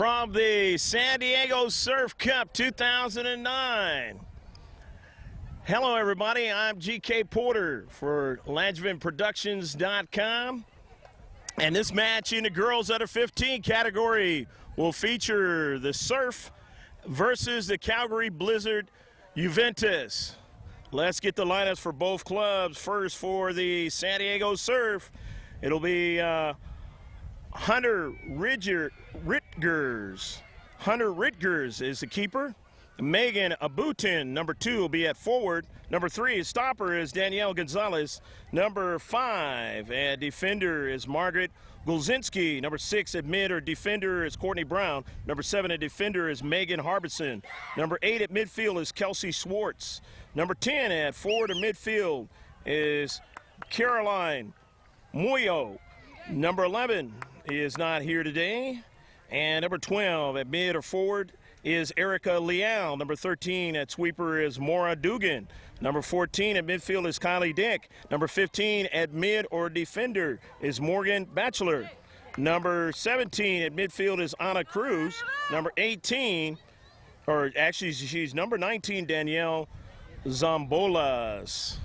from the San Diego Surf Cup 2009. Hello, everybody. I'm GK Porter for LangevinProductions.com. And this match in the girls under 15 category will feature the Surf versus the Calgary Blizzard Juventus. Let's get the lineups for both clubs. First, for the San Diego Surf, it'll be Hunter Ritgers. Hunter Ritgers is the keeper. Megan Abutin, number 2, will be at forward. Number 3, stopper, is Danielle Gonzalez. Number 5, and defender is Margaret Golzinski. Number 6 at mid or defender is Courtney Brown. Number 7 at defender is Megan Harbison. Number 8 at midfield is Kelsey Swartz. Number 10 at forward or midfield is Caroline Muyo. Number 11 is not here today. And number 12 at mid or forward is Erica Leal. Number 13 at sweeper is Maura Dugan. Number 14 at midfield is Kylie Dick. Number 15 at mid or defender is Morgan Batchelor. Number 17 at midfield is Anna Cruz. Number 18, or actually she's number 19, Danielle Zambolas.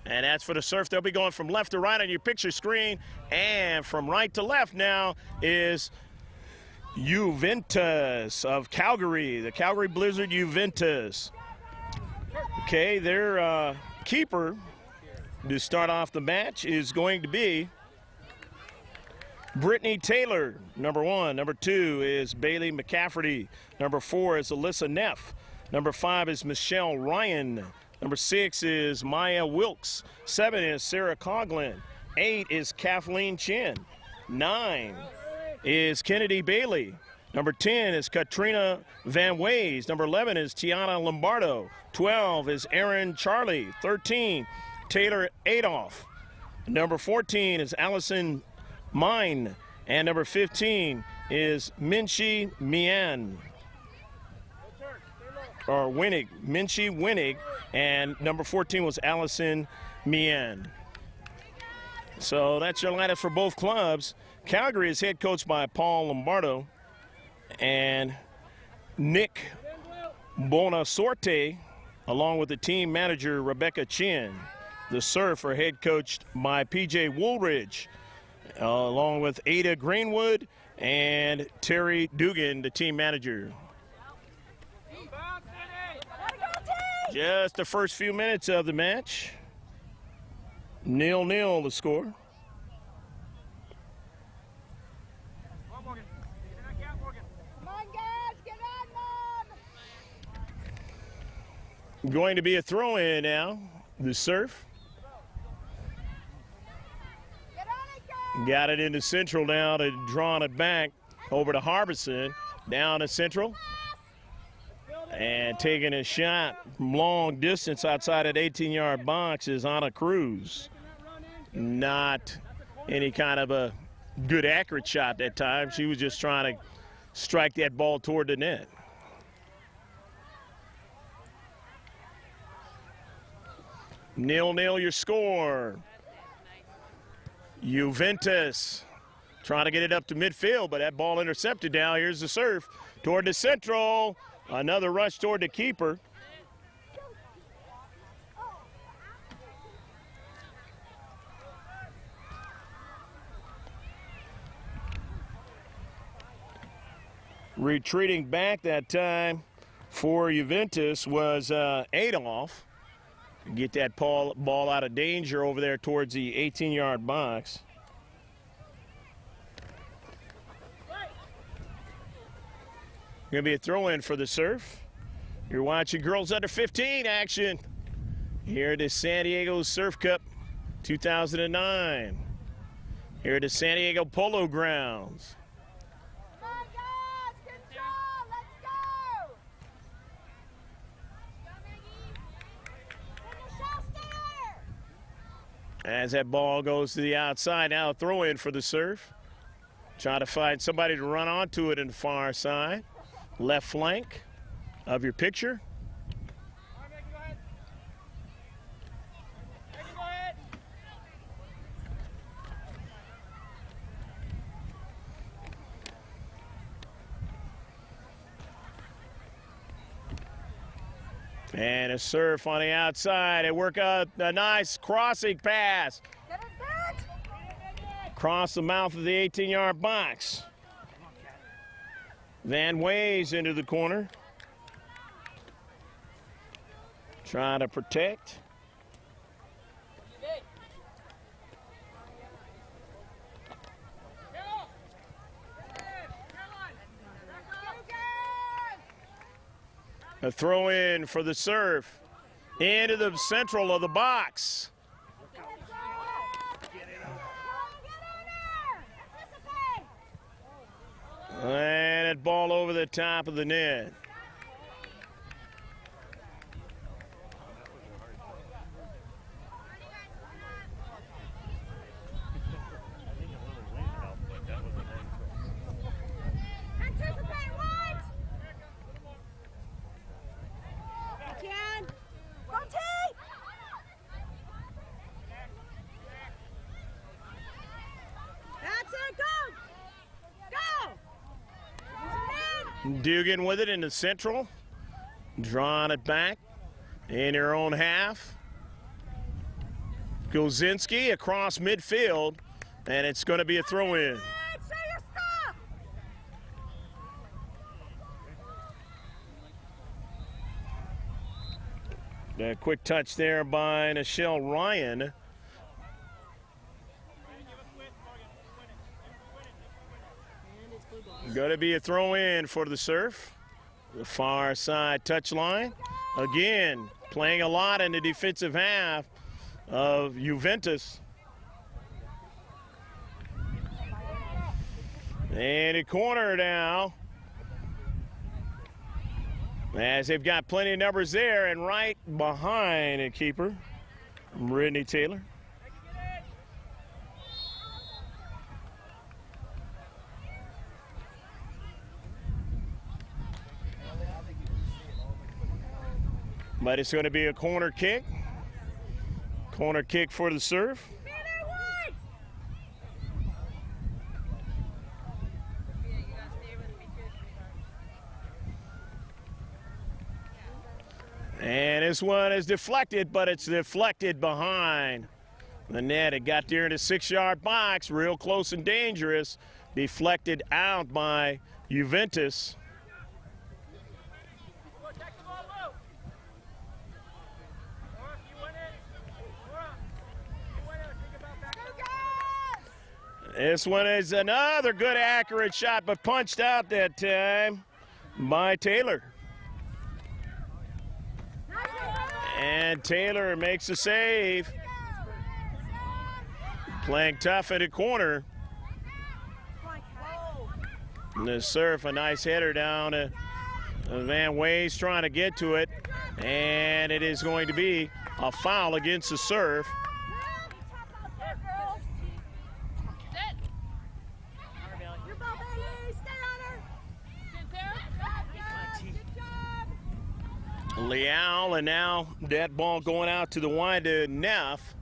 And that's for the Surf. They'll be going from left to right on your picture screen. And from right to left now is Juventus of Calgary, the Calgary Blizzard Juventus. Okay, their keeper to start off the match is going to be Brittany Taylor, number 1. Number 2 is Bailey McCafferty. Number 4 is Alyssa Neff. Number 5 is Michelle Ryan. Number 6 is Maya Wilkes. 7 is Sarah Coughlin. 8 is Kathleen Chin. 9 is Kennedy Bailey. Number 10 is Katrina Van Ways. Number 11 is Tiana Lombardo. 12 is Erin Charlie. 13, Taylor Adolph. Number 14 is Allison Mine. And number 15 is Minchie Mian. Or Winnig, Minchie Winnig. And number 14 was Allison Mian. So that's your lineup for both clubs. Calgary is head coached by Paul Lombardo, and Nick Bonasorte, along with the team manager Rebecca Chin. The Surf are head coached by PJ Woolridge, along with Ada Greenwood and Terry Dugan, the team manager. Just the first few minutes of the match. 0-0 the score. Going to be a throw-in now. The Surf. Got it into Central now, to drawing it back over to Harbison. Down to Central. And taking a shot from long distance outside that 18-yard box is Anna Cruz. Not any kind of a good accurate shot that time. She was just trying to strike that ball toward the net. Nil-nil your score. Juventus trying to get it up to midfield, but that ball intercepted now. Here's the Surf toward the Central. Another rush toward the keeper. Retreating back that time for Juventus was Adolph. Get that ball out of danger over there towards the 18-yard box. Going to be a throw-in for the Surf. You're watching girls under 15 action here at the San Diego Surf Cup 2009. Here at the San Diego Polo Grounds. As that ball goes to the outside, now a throw-in for the Surf. Trying to find somebody to run onto it in the far side. Left flank of your picture. And a serve on the outside. They work out a nice crossing pass. Across the mouth of the 18-yard box. Van Ways into the corner. Trying to protect. A throw in for the serve into the central of the box. And it ball over the top of the net. Dugan with it in the central, drawing it back in their own half. Gozinski across midfield, and it's going to be a throw-in. A quick touch there by Nichelle Ryan. Going to be a throw-in for the Surf. The far side touchline. Again, playing a lot in the defensive half of Juventus. And a corner now. As they've got plenty of numbers there, and right behind a keeper, Brittany Taylor. But it's going to be a corner kick. Corner kick for the Surf. And this one is deflected, but it's deflected behind the net. It got there in the 6-yard box, real close and dangerous. Deflected out by Juventus. This one is another good accurate shot, but punched out that time by Taylor. And Taylor makes a save. Playing tough at the corner. And the Surf, a nice header down to Van Ways trying to get to it. And it is going to be a foul against the Surf. Leal, and now that ball going out to the wide to Neff.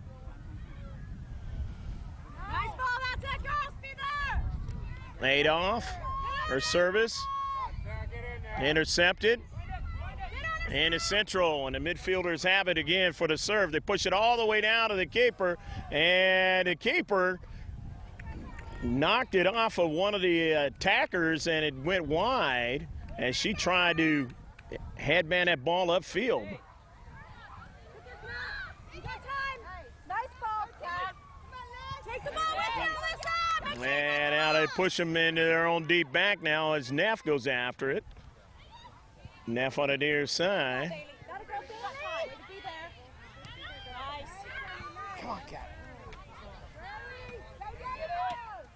Nice ball, that's it, girls, be there. Adolph, her service, intercepted. And it's central, and the midfielders have it again for the serve. They push it all the way down to the keeper, and the keeper knocked it off of one of the attackers, and it went wide as she tried to headman that ball upfield. And now they push them into their own deep back now as Neff goes after it. Neff on the near side.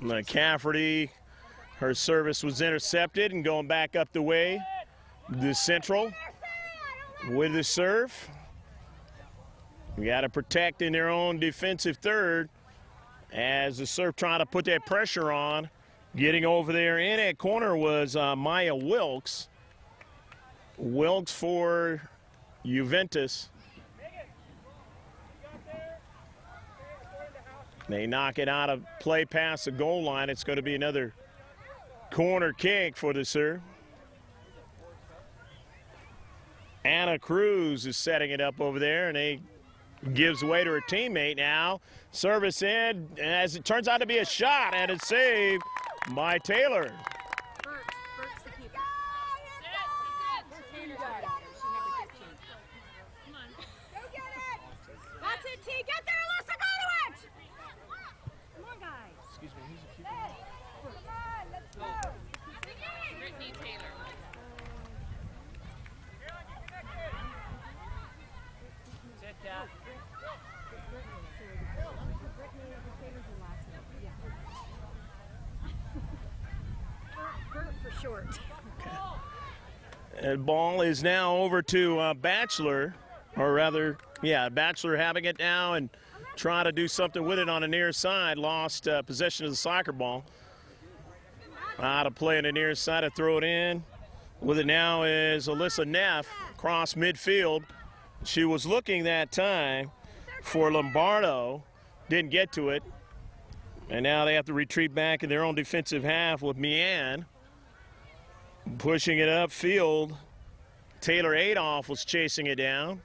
McCafferty, her service was intercepted and going back up the way. The central with the serve. We got to protect in their own defensive third as the Surf trying to put that pressure on. Getting over there in that corner was Maya Wilkes. Wilkes for Juventus. They knock it out of play past the goal line. It's going to be another corner kick for the Surf. Anna Cruz is setting it up over there, and he gives way to her teammate now. Service in, as it turns out to be a shot, and it's saved by Taylor. Bert's the keeper. That's it, T. Get there, Alyssa. Go to it. Come on, guys. Excuse me, who's the keeper? Come on, let's go. Brittany Taylor. Sit down. Bert for short. And ball is now over to Bachelor, or rather, yeah, Bachelor having it now and trying to do something with it on the near side. Lost possession of the soccer ball. Out of play on the near side to throw it in. With it now is Alyssa Neff across midfield. She was looking that time for Lombardo, didn't get to it. And now they have to retreat back in their own defensive half with Mian. Pushing it upfield. Taylor Adolph was chasing it down.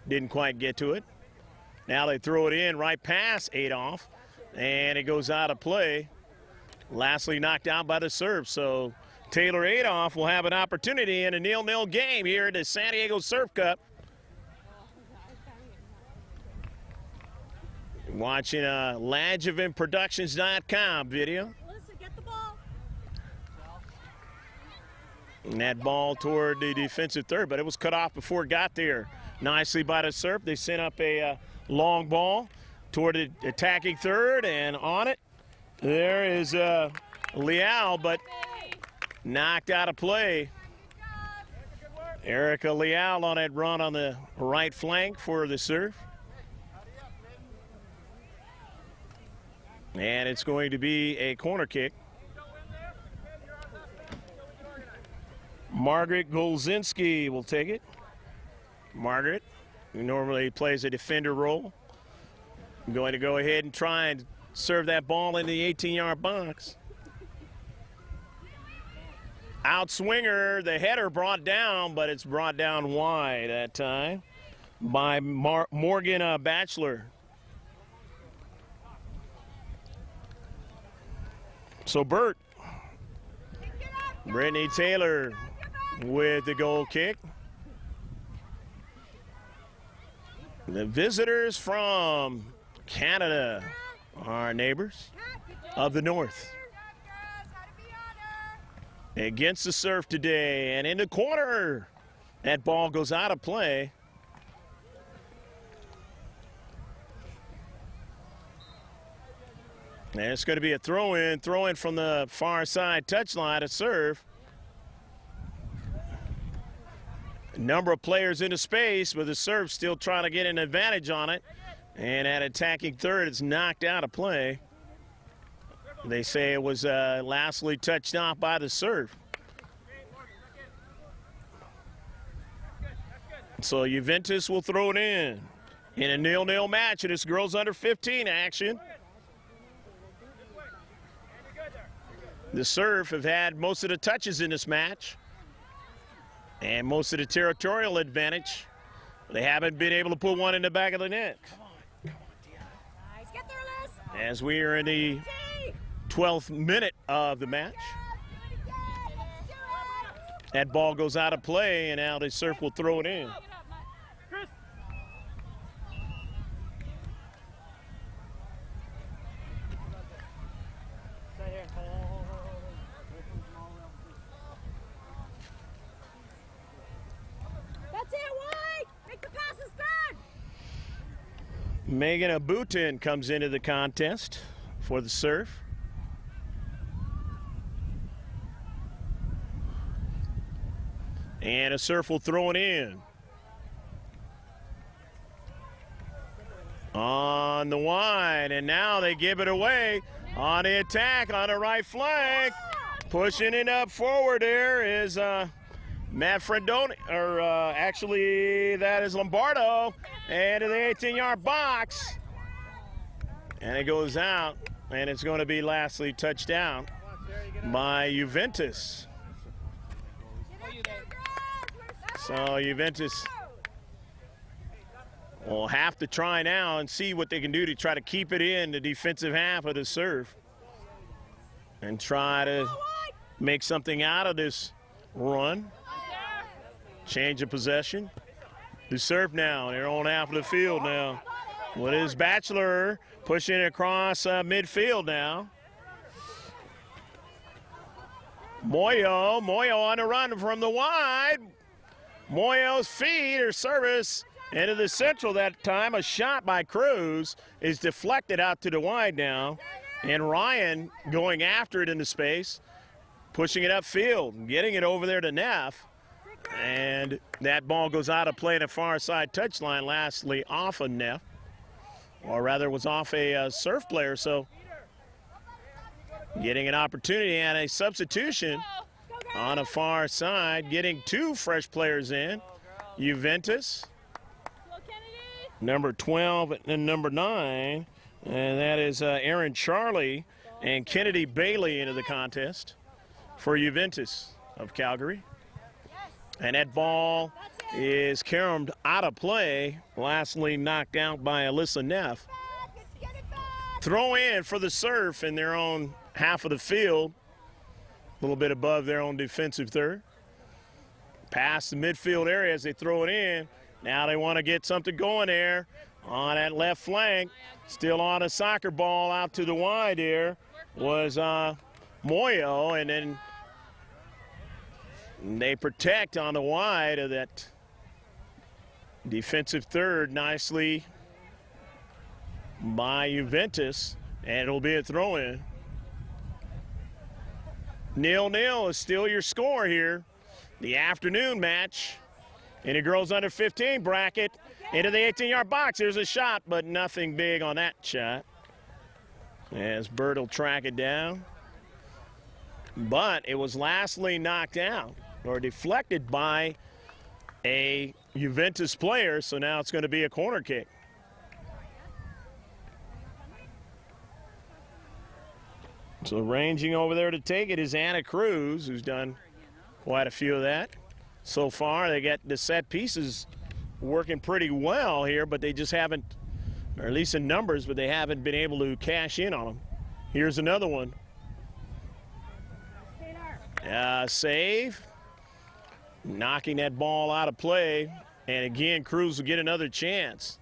Didn't quite get to it. Now they throw it in right past Adolph. And it goes out of play. Lastly knocked out by the serve. So Taylor Adolph will have an opportunity in a 0-0 game here at the San Diego Surf Cup. Watching LadjavinProductions.com video. Alyssa, get the ball. And that ball toward the defensive third, but it was cut off before it got there. Nicely by the Surf. They sent up a long ball toward the attacking third, and on it, there is Leal, but knocked out of play. Erica Leal on that run on the right flank for the Surf. And it's going to be a corner kick. Margaret Golzinski will take it. Margaret, who normally plays a defender role, going to go ahead and try and serve that ball in the 18-yard box. Outswinger, the header brought down, but it's brought down wide that time by Morgan Bachelor. So Bert, Brittany Taylor with the goal kick. The visitors from Canada, our neighbors of the north. Against the Surf today, and in the corner. That ball goes out of play. And it's going to be a throw-in from the far side touchline to serve. A number of players into space, but the Surf still trying to get an advantage on it. And at attacking third, it's knocked out of play. They say it was lastly touched off by the Surf. So Juventus will throw it in a 0-0 match, and it's girls under 15 action. The Surf have had most of the touches in this match and most of the territorial advantage. They haven't been able to put one in the back of the net. Nice. Get there, Liz. As we are in the 12th minute of the match. That ball goes out of play, and now the Surf will throw it in. That's it, wide. Make the passes good. Megan Abutin comes into the contest for the Surf. And a Surf will throw it in. On the wide, and now they give it away on the attack on the right flank. Pushing it up forward there is Matt Frendoni, or actually that is Lombardo, and in the 18-yard box. And it goes out, and it's going to be lastly touched down by Juventus. So Juventus will have to try now and see what they can do to try to keep it in the defensive half of the serve and try to make something out of this run. Change of possession. The serve now, their own half of the field now. What is Batchelor pushing it across midfield now? Moyo on the run from the wide. Moyo's feed or service into the central that time. A shot by Cruz is deflected out to the wide now. And Ryan going after it into space, pushing it upfield, getting it over there to Neff. And that ball goes out of play in the far side touchline, lastly off of Neff. Or rather, was off a surf player, so getting an opportunity and a substitution on a far side, getting two fresh players in. Juventus, number 12 and number 9, and that is Aaron Charlie and Kennedy Bailey into the contest for Juventus of Calgary. And that ball is caromed out of play, lastly knocked out by Alyssa Neff. Throw in for the Surf in their own half of the field, a little bit above their own defensive third. Past the midfield area as they throw it in. Now they want to get something going there on that left flank. Still on a soccer ball out to the wide here was Moyo, and then they protect on the wide of that defensive third nicely by Juventus, and it'll be a throw-in. 0-0 is still your score here. The afternoon match in the girls under 15 bracket into the 18-yard box. Here's a shot, but nothing big on that shot as Bird will track it down. But it was lastly knocked out or deflected by a Juventus player, so now it's going to be a corner kick. So ranging over there to take it is Anna Cruz, who's done quite a few of that so far. They got the set pieces working pretty well here, but they just haven't, or at least in numbers, but they haven't been able to cash in on them. Here's another one. Save. Knocking that ball out of play. And again, Cruz will get another chance.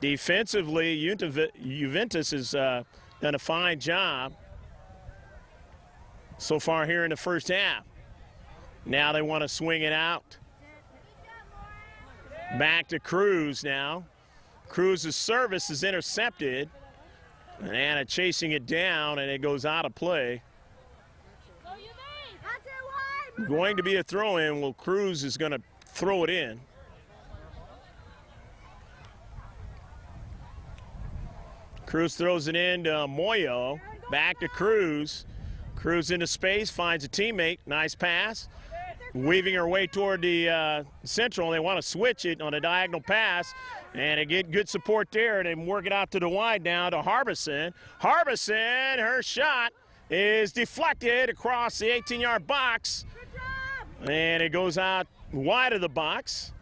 Defensively, Juventus has done a fine job so far here in the first half. Now they want to swing it out. Back to Cruz now. Cruz's service is intercepted. And Anna chasing it down, and it goes out of play. Going to be a throw-in. Well, Cruz is going to throw it in. Cruz throws it in to Moyo. Back to Cruz. Cruz into space, finds a teammate. Nice pass. Weaving her way toward the central. They want to switch it on a diagonal pass. And they get good support there. And they work it out to the wide now to Harbison. Harbison, her shot is deflected across the 18-yard box. And it goes out wide of the box.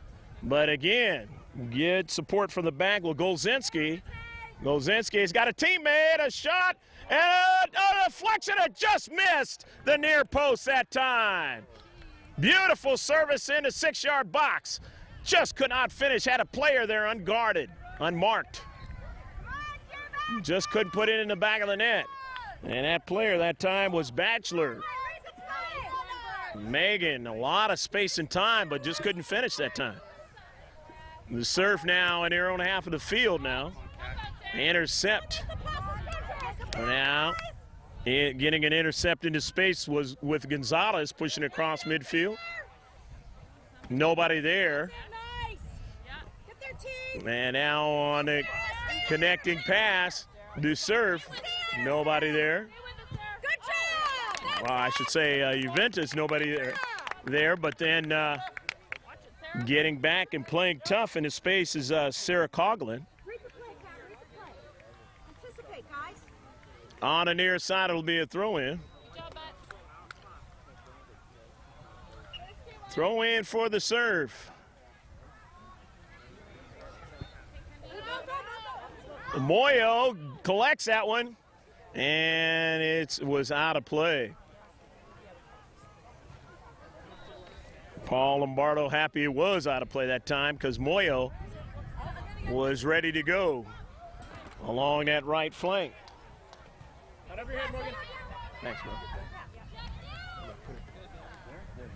But again, good support from the back with Golzinski. Golzinski's got a teammate, a shot, and a deflection that just missed the near post that time. Beautiful service in the 6-yard box. Just could not finish, had a player there unguarded, unmarked. Just couldn't put it in the back of the net. And that player that time was Batchelor. Megan, a lot of space and time, but just couldn't finish that time. The Surf now in their own half of the field now. Intercept. Now, getting an intercept into space was with Gonzalez pushing across midfield. Nobody there. And now on a connecting pass, the Surf, nobody there. Well, I should say Juventus, nobody there, but then getting back and playing tough in his space is Sarah Coughlin. On the near side, it'll be a throw-in. Throw in for the serve. Moyo collects that one, and it was out of play. Paul Lombardo happy it was out of play that time because Moyo was ready to go along that right flank. Out over your head, Morgan. Thanks, Morgan.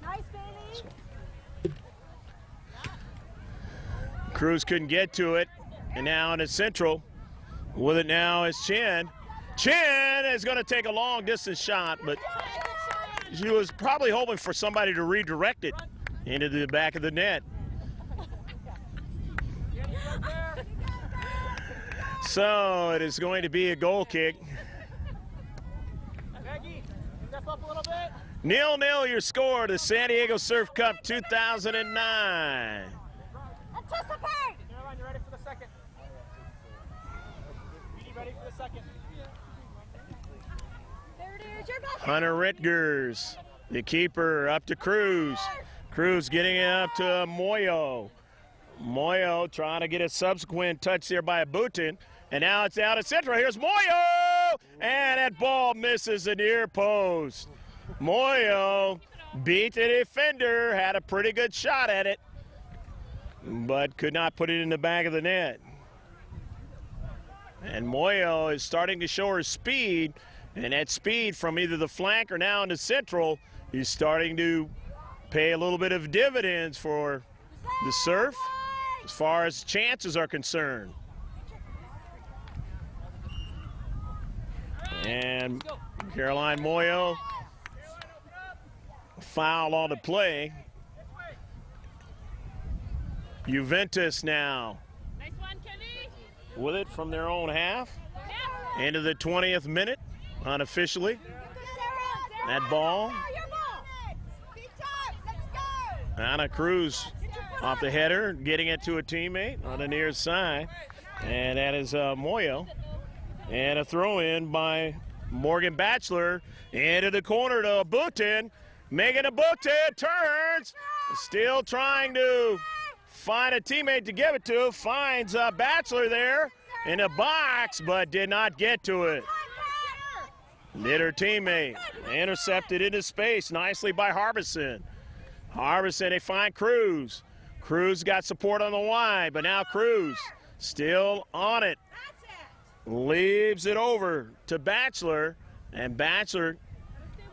Nice, baby. Cruz couldn't get to it, and now in the central. With it now is Chen. Chen is going to take a long distance shot, but she was probably hoping for somebody to redirect it into the back of the net. So it is going to be a goal kick. Maggie, step up a little bit. 0-0 your score to San Diego Surf Cup 2009. Anticipate. Caroline, you ready for the second? Edie, ready for the second? There it is. Your ball. Hunter Ritgers, the keeper, up to Cruz. Cruz getting it up to Moyo. Moyo trying to get a subsequent touch there by Abutin. And now it's out of central. Here's Moyo! And that ball misses the near post. Moyo beat the defender, had a pretty good shot at it, but could not put it in the back of the net. And Moyo is starting to show her speed, and that speed from either the flank or now into central is starting to pay a little bit of dividends for the Surf as far as chances are concerned. And Caroline Moyo foul on the play. Juventus now Nice one, Kenny. with it from their own half into the 20th minute unofficially. That ball. Your ball. Keep time. Let's go. Ana Cruz off the header, getting it to a teammate on the near side. And that is Moyo. And a throw in by Morgan Batchelor into the corner to Abutin. Megan Abutin turns, still trying to find a teammate to give it to. Finds Batchelor there in a box, but did not get to it. Hit her teammate. Intercepted into space nicely by Harbison. Harbison, they find Cruz. Cruz got support on the wide, but now Cruz still on it. Leaves it over to Batchelor, and Batchelor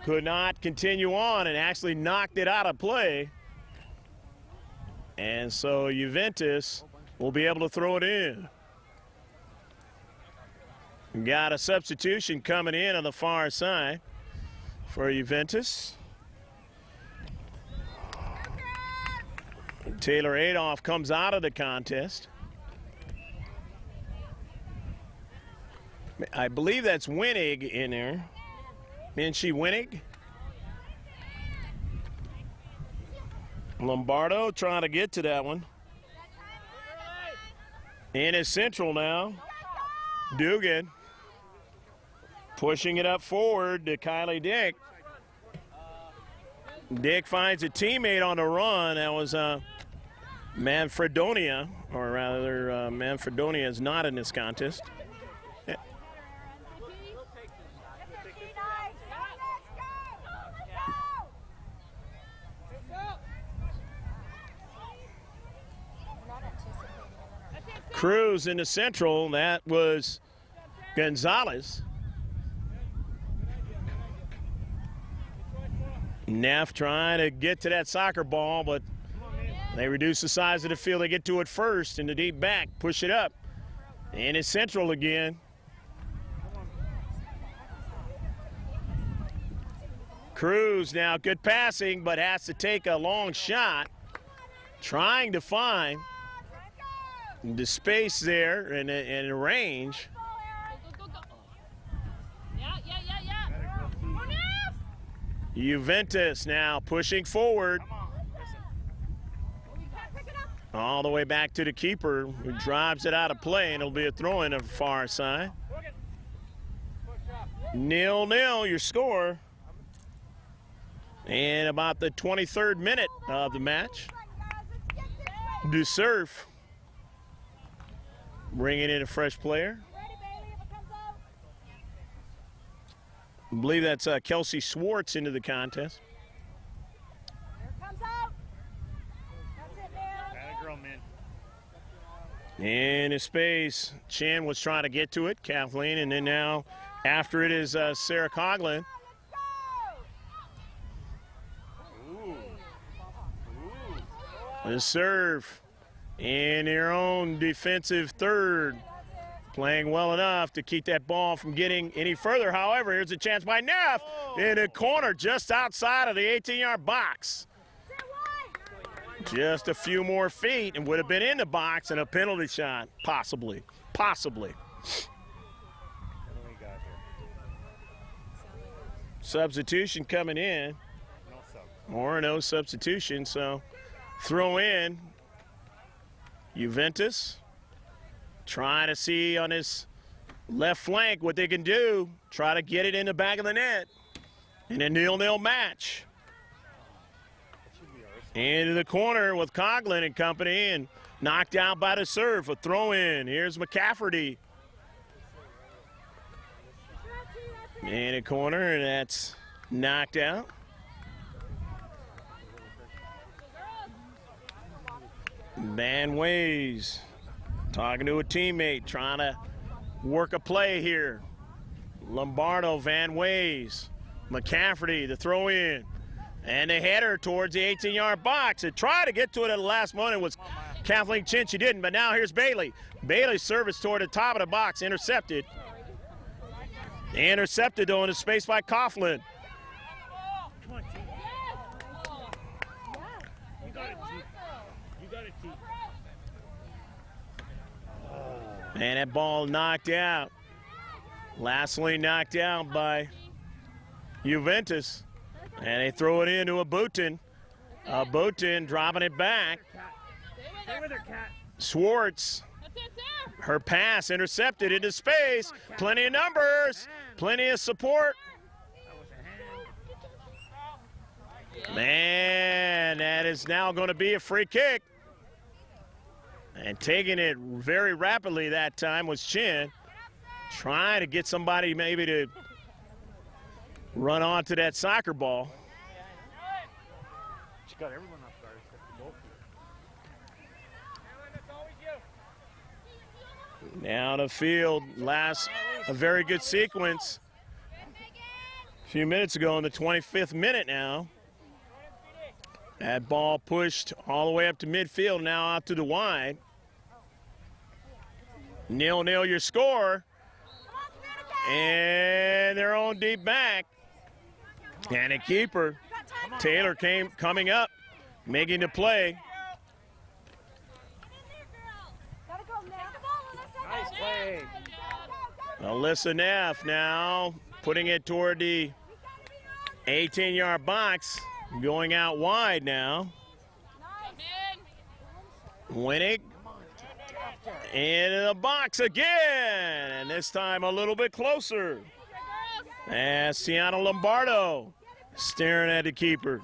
could not continue on and actually knocked it out of play. And so Juventus will be able to throw it in. Got a substitution coming in on the far side for Juventus. Taylor Adolph comes out of the contest. I believe that's Winnig in there. Isn't she Winnig? Lombardo trying to get to that one. In his central now. Dugan pushing it up forward to Kylie Dick. Dick finds a teammate on the run. That was Manfredonia, or rather Manfredonia is not in this contest. Cruz in the central, that was Gonzalez. Neff trying to get to that soccer ball, but they reduce the size of the field. They get to it first in the deep back, push it up. And it's central again. Cruz now, good passing, but has to take a long shot. Trying to find the space there and the range. Go. Yeah. Go, Neff! Juventus now pushing forward. All the way back to the keeper, who drives it out of play, and it'll be a throw-in on the far side. 0-0 your score. in about the 23rd minute of the match. To serve. Bringing in a fresh player. I believe that's Kelsey Swartz into the contest. In his space, Chin was trying to get to it, Kathleen, and then now after it is Sarah Coughlin. The serve in their own defensive third. Playing well enough to keep that ball from getting any further. However, here's a chance by Neff in the corner just outside of the 18-yard box. Just a few more feet and would have been in the box and a penalty shot, possibly. Substitution coming in, or no substitution, so throw in Juventus. Trying to see on his left flank what they can do. Try to get it in the back of the net in a 0-0 match. Into the corner with Coughlin and company and knocked out by the serve. A throw in. Here's McCafferty. In the corner, and that's knocked out. Van Ways talking to a teammate, trying to work a play here. Lombardo, Van Ways, McCafferty, the throw in. And the header towards the 18-yard box. It tried to get to it at the last moment. It was Kathleen Chin. She didn't, but now here's Bailey. Bailey's service toward the top of the box, intercepted. Intercepted, though, in the space by Coughlin. And that ball knocked out. Lastly knocked out by Juventus. And they throw it into a Boutin. Boutin dropping it back. Swartz. Her pass intercepted into space. Plenty of numbers. Plenty of support. Man, that is now going to be a free kick. And taking it very rapidly that time was Chin. Trying to get somebody maybe to run onto that soccer ball. She got everyone off guard except the goalkeeper. Now the field, a very good sequence. A few minutes ago in the 25th minute now. That ball pushed all the way up to midfield, now out to the wide. 0-0 your score. And they're on deep back. And a keeper, Taylor coming up, making the play. Nice play. Alyssa Neff now putting it toward the 18-yard box, going out wide now. Winnick into the box again, and this time a little bit closer. And Sienna Lombardo staring at the keeper.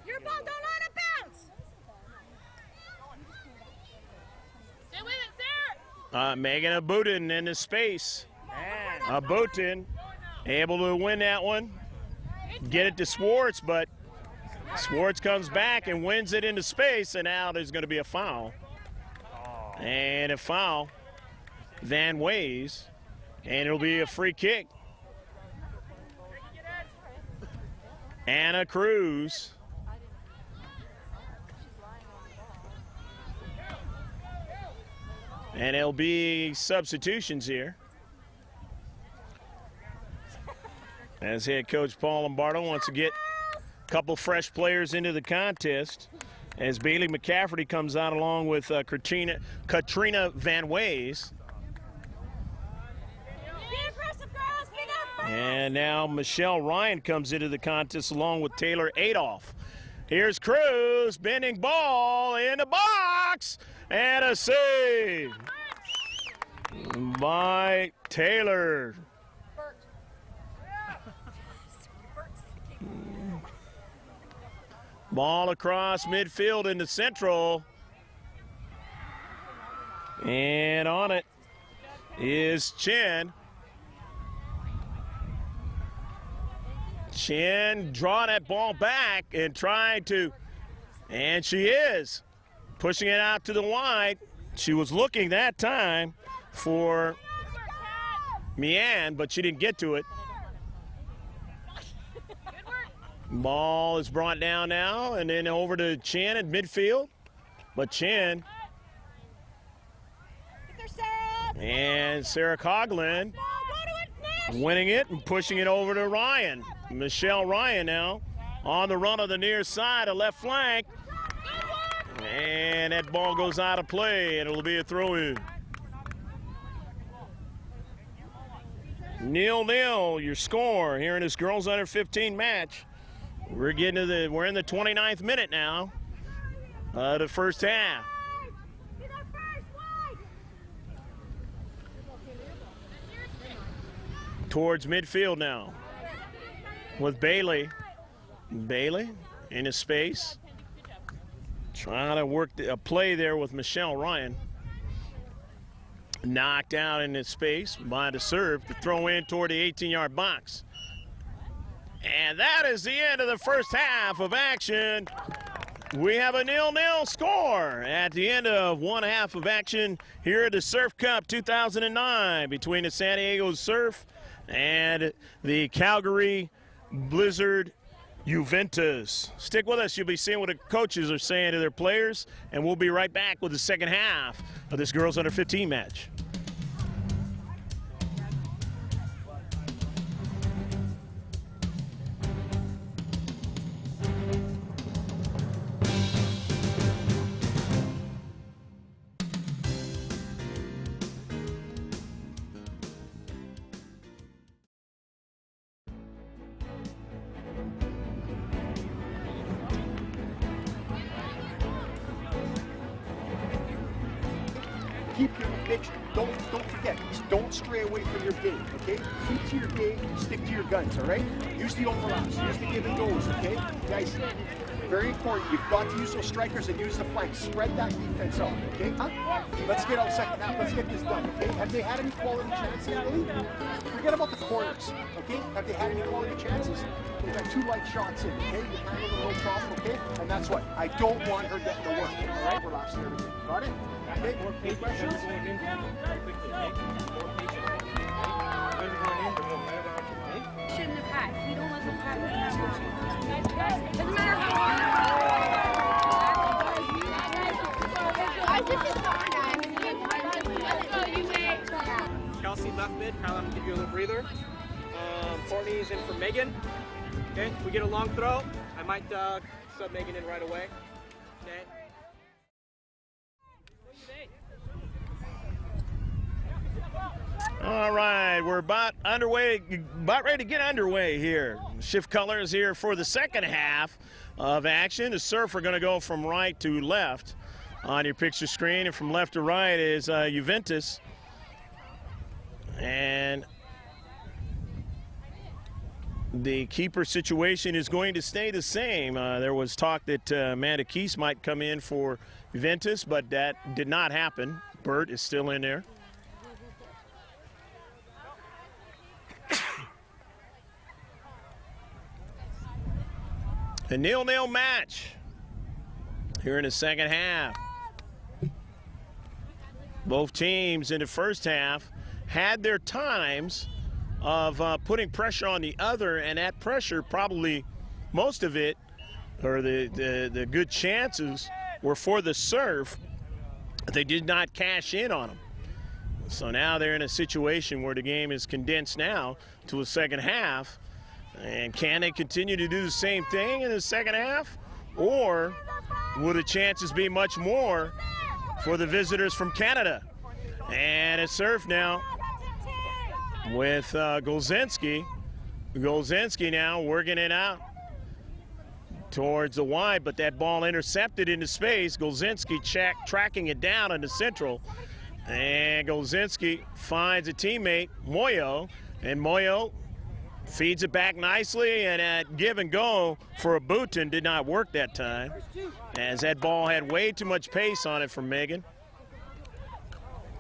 Your ball don't let it bounce. Stay with it, Sarah. Megan Abutin in the space. Abutin able to win that one. Get it to Swartz, but Swartz comes back and wins it into space, and now there's going to be a foul. And a foul, Van Ways, and it'll be a free kick. Anna Cruz. And there'll be substitutions here. As head coach Paul Lombardo wants to get a couple fresh players into the contest. As Bailey McCafferty comes out along with Katrina Van Ways. And now Michelle Ryan comes into the contest along with Taylor Adolph. Here's Cruz, bending ball in the box, and a save by Taylor. Ball across midfield into central. And on it is Chen. Chen drawing that ball back and trying to, and she is pushing it out to the wide. She was looking that time for Mian, but she didn't get to it. Ball is brought down now and then over to Chen at midfield. But Chen and Sarah Coughlin winning it and pushing it over to Ryan. Michelle Ryan now on the run of the near side, a left flank. And that ball goes out of play and it'll be a throw-in. 0-0 your score here in this girls under 15 match. We're in the 29th minute now, the first half. Towards midfield now with Bailey. Bailey in his space. Trying to work a play there with Michelle Ryan. Knocked out in his space by the serve to throw in toward the 18-yard box. And that is the end of the first half of action. We have a 0-0 score at the end of one half of action here at the Surf Cup 2009 between the San Diego Surf and the Calgary Blizzard Juventus. Stick with us. You'll be seeing what the coaches are saying to their players, and we'll be right back with the second half of this girls under 15 match. Keep your don't forget, don't stray away from your game, okay? Keep to your game, stick to your guns, all right? Use the overlaps, use the give and goes, okay? Guys, very important, you've got to use those strikers and use the flanks. Spread that defense out, okay? Let's get out second half, let's get this done, okay? Have they had any quality chances, really? Forget about the corners, okay? Have they had any quality chances? They've got 2 light shots in, okay? You handle them no problem, okay? And that's what, I don't want her getting to work, all right? Relax and everything, got it? Okay, more questions? Shouldn't have had. We don't let them have it. Doesn't matter how hard. Kelsey left mid. Kyle, give you a little breather. Courtney's in for Megan. Okay, if we get a long throw, I might sub Megan in right away. Okay. All right, we're about ready to get underway here. Shift colors here for the second half of action. The Surf are going to go from right to left on your picture screen, and from left to right is Juventus. And the keeper situation is going to stay the same. There was talk that Amanda Keese might come in for Juventus, but that did not happen. Bert is still in there. A 0-0 match here in the second half. Both teams in the first half had their times of putting pressure on the other, and that pressure, probably most of it, or the good chances, were for the Surf. They did not cash in on them. So now they're in a situation where the game is condensed now to a second half. And can they continue to do the same thing in the second half? Or will the chances be much more for the visitors from Canada? And it's Surf now with Golzinski. Golzinski now working it out towards the wide, but that ball intercepted into space. Golzinski tracking it down into central. And Golzinski finds a teammate, Moyo, and Moyo Feeds it back nicely, and that give and go for Abutin did not work that time, as that ball had way too much pace on it from Megan.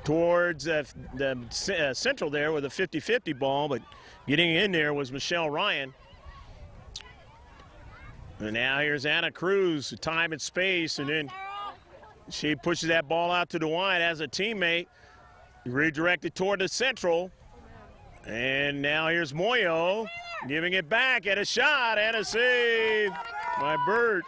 Towards the central there with a 50-50 ball, but getting in there was Michelle Ryan. And now here's Anna Cruz, time and space, and then she pushes that ball out to the wide as a teammate, redirected toward the central. And now here's Moyo giving it back, and a shot and a save by Burt.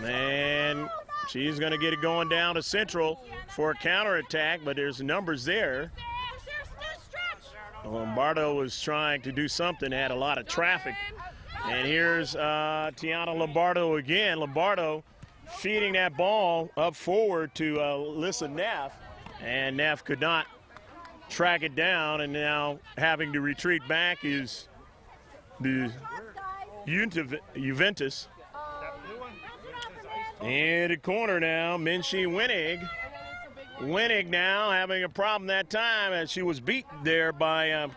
And she's going to get it going down to central for a counterattack, but there's numbers there. Lombardo was trying to do something, had a lot of traffic. And here's Tiana Lombardo again. Lombardo feeding that ball up forward to Alyssa Neff, and Neff could not track it down, and now having to retreat back is the Juventus. In the corner now, Minchie Winnig. Winnig now having a problem that time as she was beat there by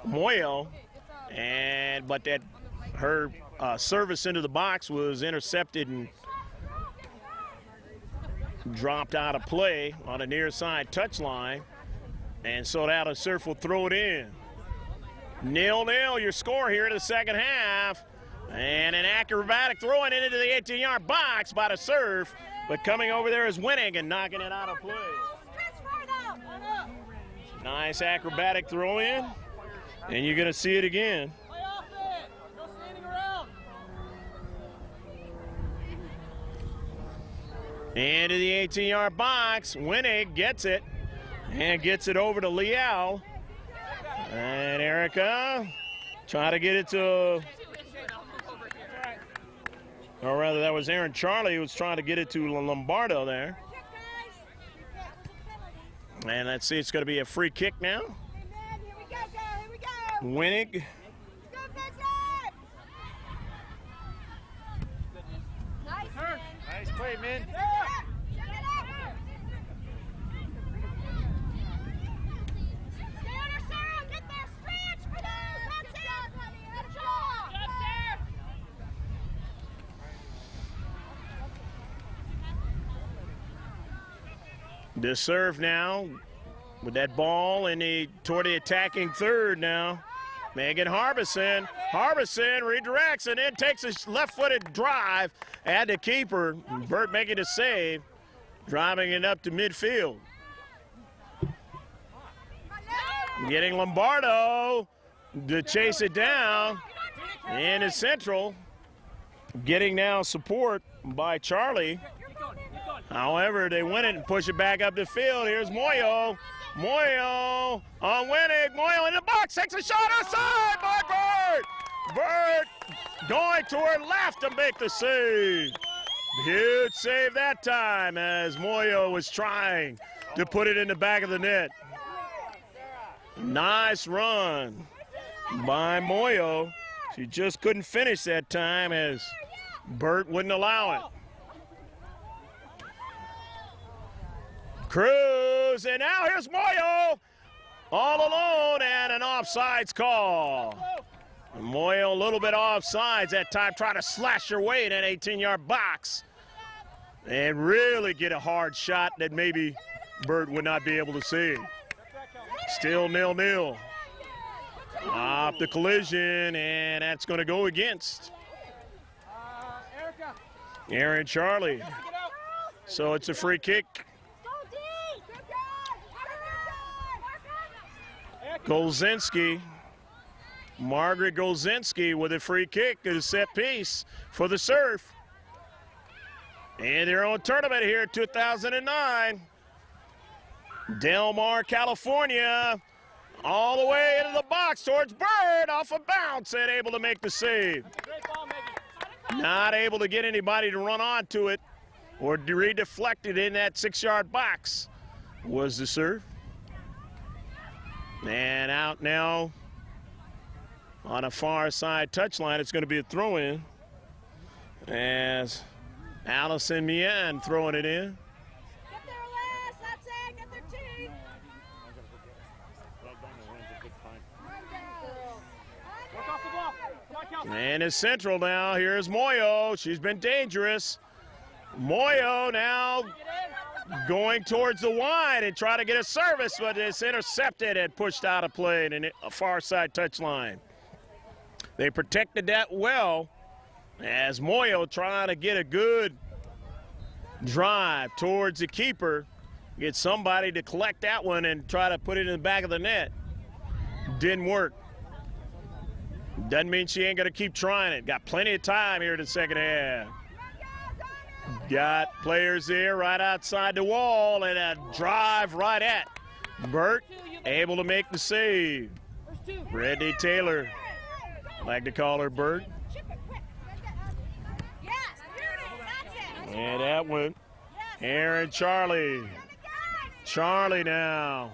Moyo, but that her service into the box was intercepted and dropped out of play on the near side touchline, and so now the Surf will throw it in. 0-0 your score here in the second half, and an acrobatic throwing it into the 18-yard box by the Surf, but coming over there is Winning and knocking it out of play. Nice acrobatic throw in, and you're going to see it again. Into the 18-yard box, Winnig gets it, and gets it over to Liao. And Erica trying to get it to, or rather that was Aaron Charlie who was trying to get it to Lombardo there. And let's see, it's going to be a free kick now. Winnig. Nice play, man. The serve now with that ball toward the attacking third now. Megan Harbison. Harbison redirects and then takes a left-footed drive at the keeper. Burt making a save, driving it up to midfield. Getting Lombardo to chase it down in the central. Getting now support by Charlie. However, they win it and push it back up the field. Here's Moyo. Moyo on Winnig. Moyo in the box, takes a shot outside by Burt. Burt going to her left to make the save. Huge save that time as Moyo was trying to put it in the back of the net. Nice run by Moyo. She just couldn't finish that time as Burt wouldn't allow it. Cruz, and now here's Moyo all alone, and an offsides call. Moyo a little bit offsides that time, trying to slash her way in that 18-yard box and really get a hard shot that maybe Burt would not be able to see. Still 0-0. Off the collision, and that's going to go against Aaron Charlie. So it's a free kick. Golzinski, Margaret Golzinski with a free kick and a set piece for the Surf. In their own tournament here in 2009. Del Mar, California, all the way into the box towards Bird, off a bounce and able to make the save. Not able to get anybody to run onto it or redeflect it in that 6-yard box was the Surf. And out now on a far side touchline. It's going to be a throw-in as Allison Mien throwing it in. Get there, Les. That's it. Get there, T. And it's Central now. Here's Moyo. She's been dangerous. Moyo now going towards the wide and try to get a service, but it's intercepted and pushed out of play in a far side touchline. They protected that well as Moyo trying to get a good drive towards the keeper, get somebody to collect that one and try to put it in the back of the net. Didn't work. Doesn't mean she ain't going to keep trying it. Got plenty of time here in the second half. Got players there right outside the wall and a drive right at Burt, able to make the save. Brittany Taylor, like to call her Burt. And that one, Aaron Charlie. Charlie now.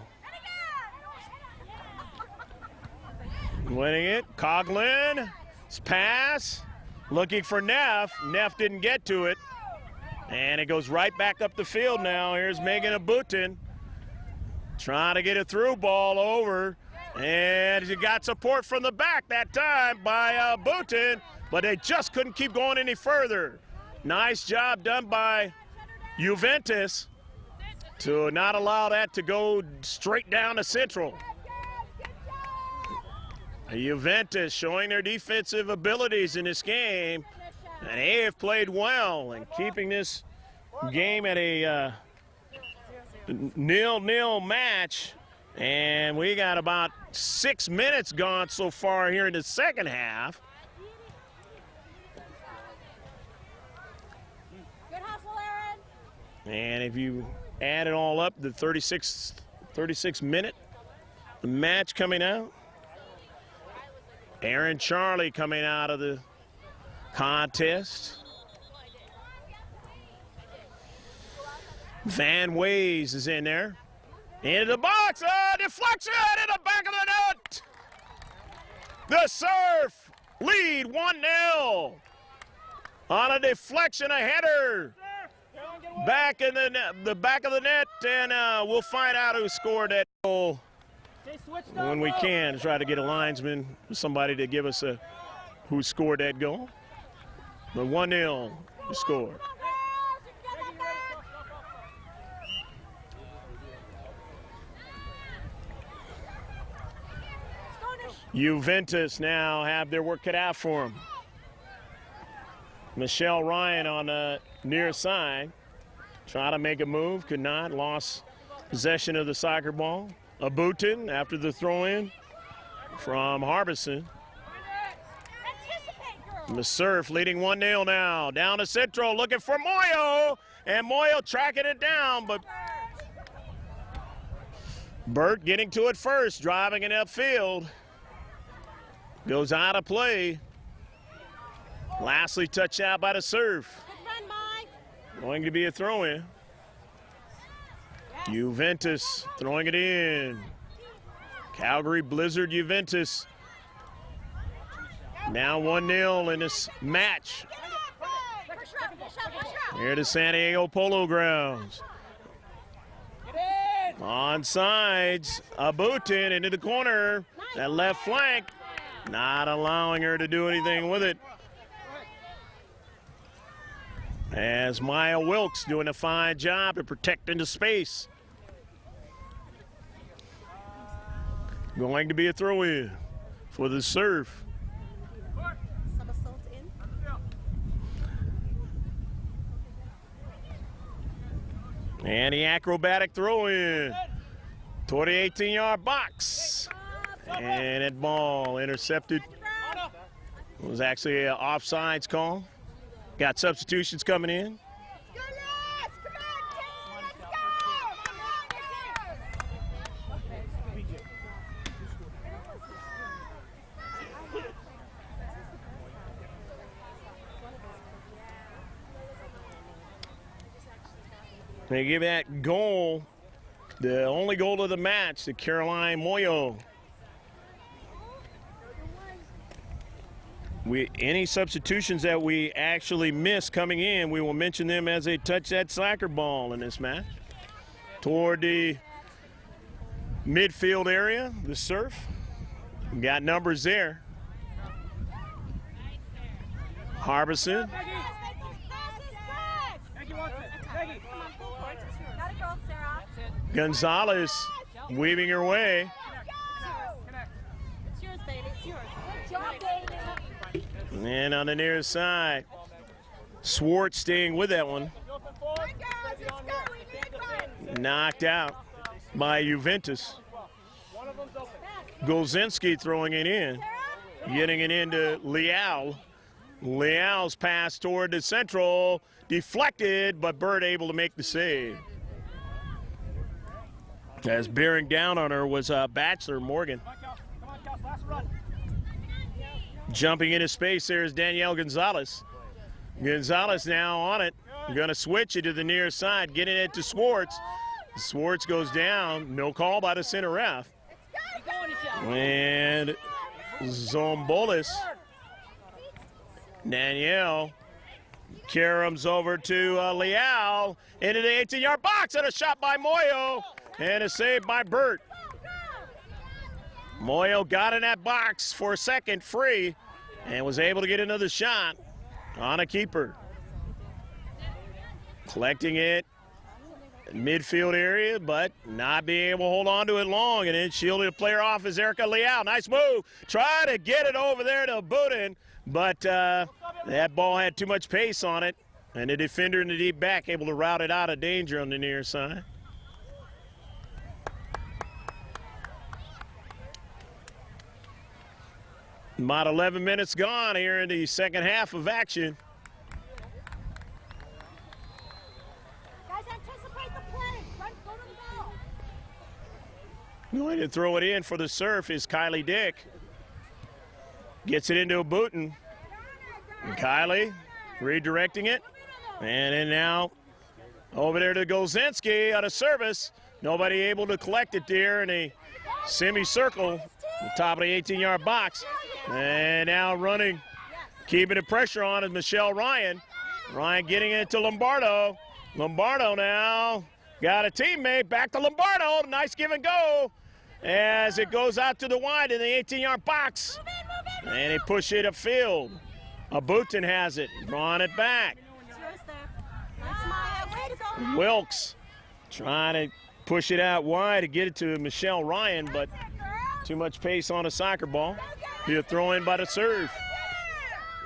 Winning it, Coughlin, pass, looking for Neff. Neff didn't get to it. And it goes right back up the field now. Here's Megan Abutin trying to get a through ball over. And she got support from the back that time by Abutin, but they just couldn't keep going any further. Nice job done by Juventus to not allow that to go straight down to Central. Juventus showing their defensive abilities in this game, and they have played well in keeping this game at a 0-0 match. And we got about 6 minutes gone so far here in the second half. Good hustle, Aaron. And if you add it all up, the 36 minute match coming out. Aaron Charlie coming out of the contest. Van Ways is in there. Into the box, deflection in the back of the net. The Surf lead 1-0 on a deflection, a header. Back in the back of the net, and we'll find out who scored that goal when we can. Try to get a linesman, somebody to give us who scored that goal. But 1-0 the score. Juventus now have their work cut out for them. Michelle Ryan on the near side. Trying to make a move, could not. Lost possession of the soccer ball. Abutin after the throw-in from Harbison. The Surf leading 1-0 now. Down to Central, looking for Moyo. And Moyo tracking it down, but Burt getting to it first, driving it upfield. Goes out of play. Lastly touched out by the Surf. Going to be a throw-in. Juventus throwing it in. Calgary Blizzard Juventus. Now 1-0 in this match. Here to San Diego Polo Grounds. On sides, Abutin into the corner. That left flank, not allowing her to do anything with it. As Maya Wilkes doing a fine job of protecting the space. Going to be a throw-in for the Surf. And the acrobatic throw-in toward the 18-yard box. And that ball intercepted. It was actually an offsides call. Got substitutions coming in. They give that goal, the only goal of the match, to Caroline Moyo. Any substitutions that we actually miss coming in, we will mention them as they touch that soccer ball in this match. Toward the midfield area, the Surf. We got numbers there. Harbison. Gonzalez weaving her way. It's yours, baby. It's yours. Good job, baby. And on the near side, Swartz staying with that one. Knocked out by Juventus. Golzinski throwing it in. Getting it into Leal. Leal's pass toward the central. Deflected, but Bird able to make the save. As bearing down on her was Batchelor Morgan. Jumping into space there is Danielle Gonzalez. Gonzalez now on it. Going to switch it to the near side, getting it to Swartz. Swartz goes down. No call by the center ref. And Zombolis. Danielle caroms over to Leal into the 18-yard box, and a shot by Moyo and a save by Burt. Moyo got in that box for a second free and was able to get another shot on a keeper. Collecting it midfield area, but not being able to hold on to it long, and then shielding the player off is Erica Leal. Nice move. Try to get it over there to Budin, but that ball had too much pace on it, and the defender in the deep back able to route it out of danger on the near side. About 11 minutes gone here in the second half of action. Guys, anticipate the play. Go to the ball. Going to throw it in for the Surf is Kylie Dick. Gets it into Booten. Kylie redirecting it. And then now over there to Golzinski out of service. Nobody able to collect it there in a semicircle, the top of the 18-yard box. And now running, keeping the pressure on is Michelle Ryan. Ryan getting it to Lombardo. Lombardo now got a teammate, back to Lombardo. Nice give and go as it goes out to the wide in the 18-yard box. And they push it upfield. Abutin has it, drawing it back. Wilkes trying to push it out wide to get it to Michelle Ryan, but too much pace on a soccer ball. Be a throw in by the Surf.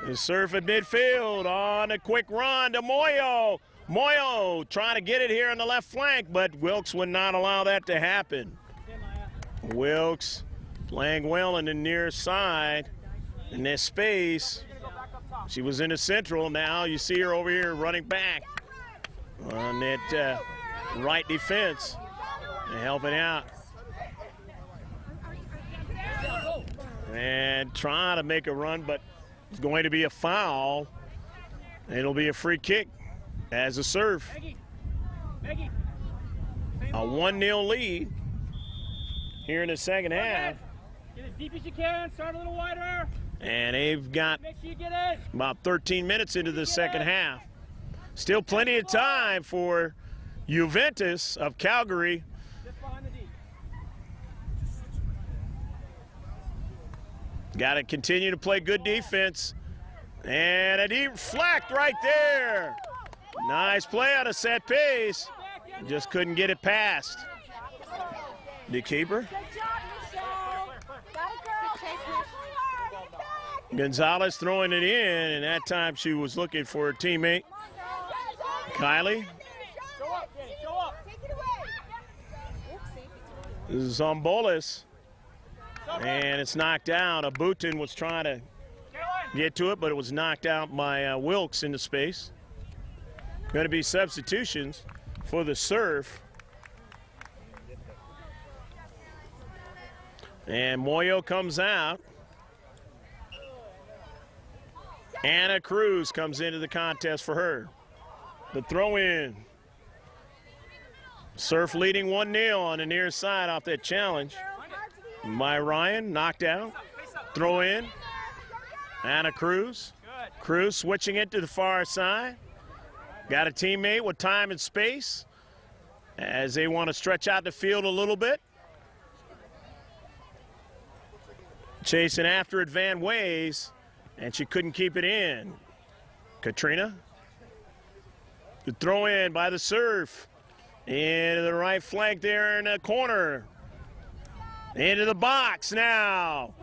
The Surf at midfield on a quick run to Moyo. Moyo trying to get it here on the left flank, but Wilkes would not allow that to happen. Wilkes playing well in the near side in this space. She was in the central. Now you see her over here running back on that right defense and helping out. And trying to make a run, but it's going to be a foul. It'll be a free kick as a Surf. A 1-0 lead here in the second half. Get as deep as you can, start a little wider. And they've got Make sure you get in. about 13 minutes into the second half. Still plenty of time for Juventus of Calgary. Just behind the D. Got to continue to play good defense. And a deflect right there. Nice play out of set piece. Just couldn't get it past. The keeper. Good job, Michelle. Got it, girl. Gonzalez throwing it in, and that time she was looking for her teammate. Kylie. Show up, Danny, show up. Take it away. Zombolis. And it's knocked out. Abutin was trying to get to it, but it was knocked out by Wilkes into space. Going to be substitutions for the Surf. And Moyo comes out. Anna Cruz comes into the contest for her. The throw in. Surf leading 1-0 on the near side off that challenge. by Ryan, knocked out. Throw in. Anna Cruz. Cruz switching it to the far side. Got a teammate with time and space as they want to stretch out the field a little bit. Chasing after it Van Ways, and she couldn't keep it in. Katrina. The throw in by the Surf. Into the right flank there in the corner. Into the box now.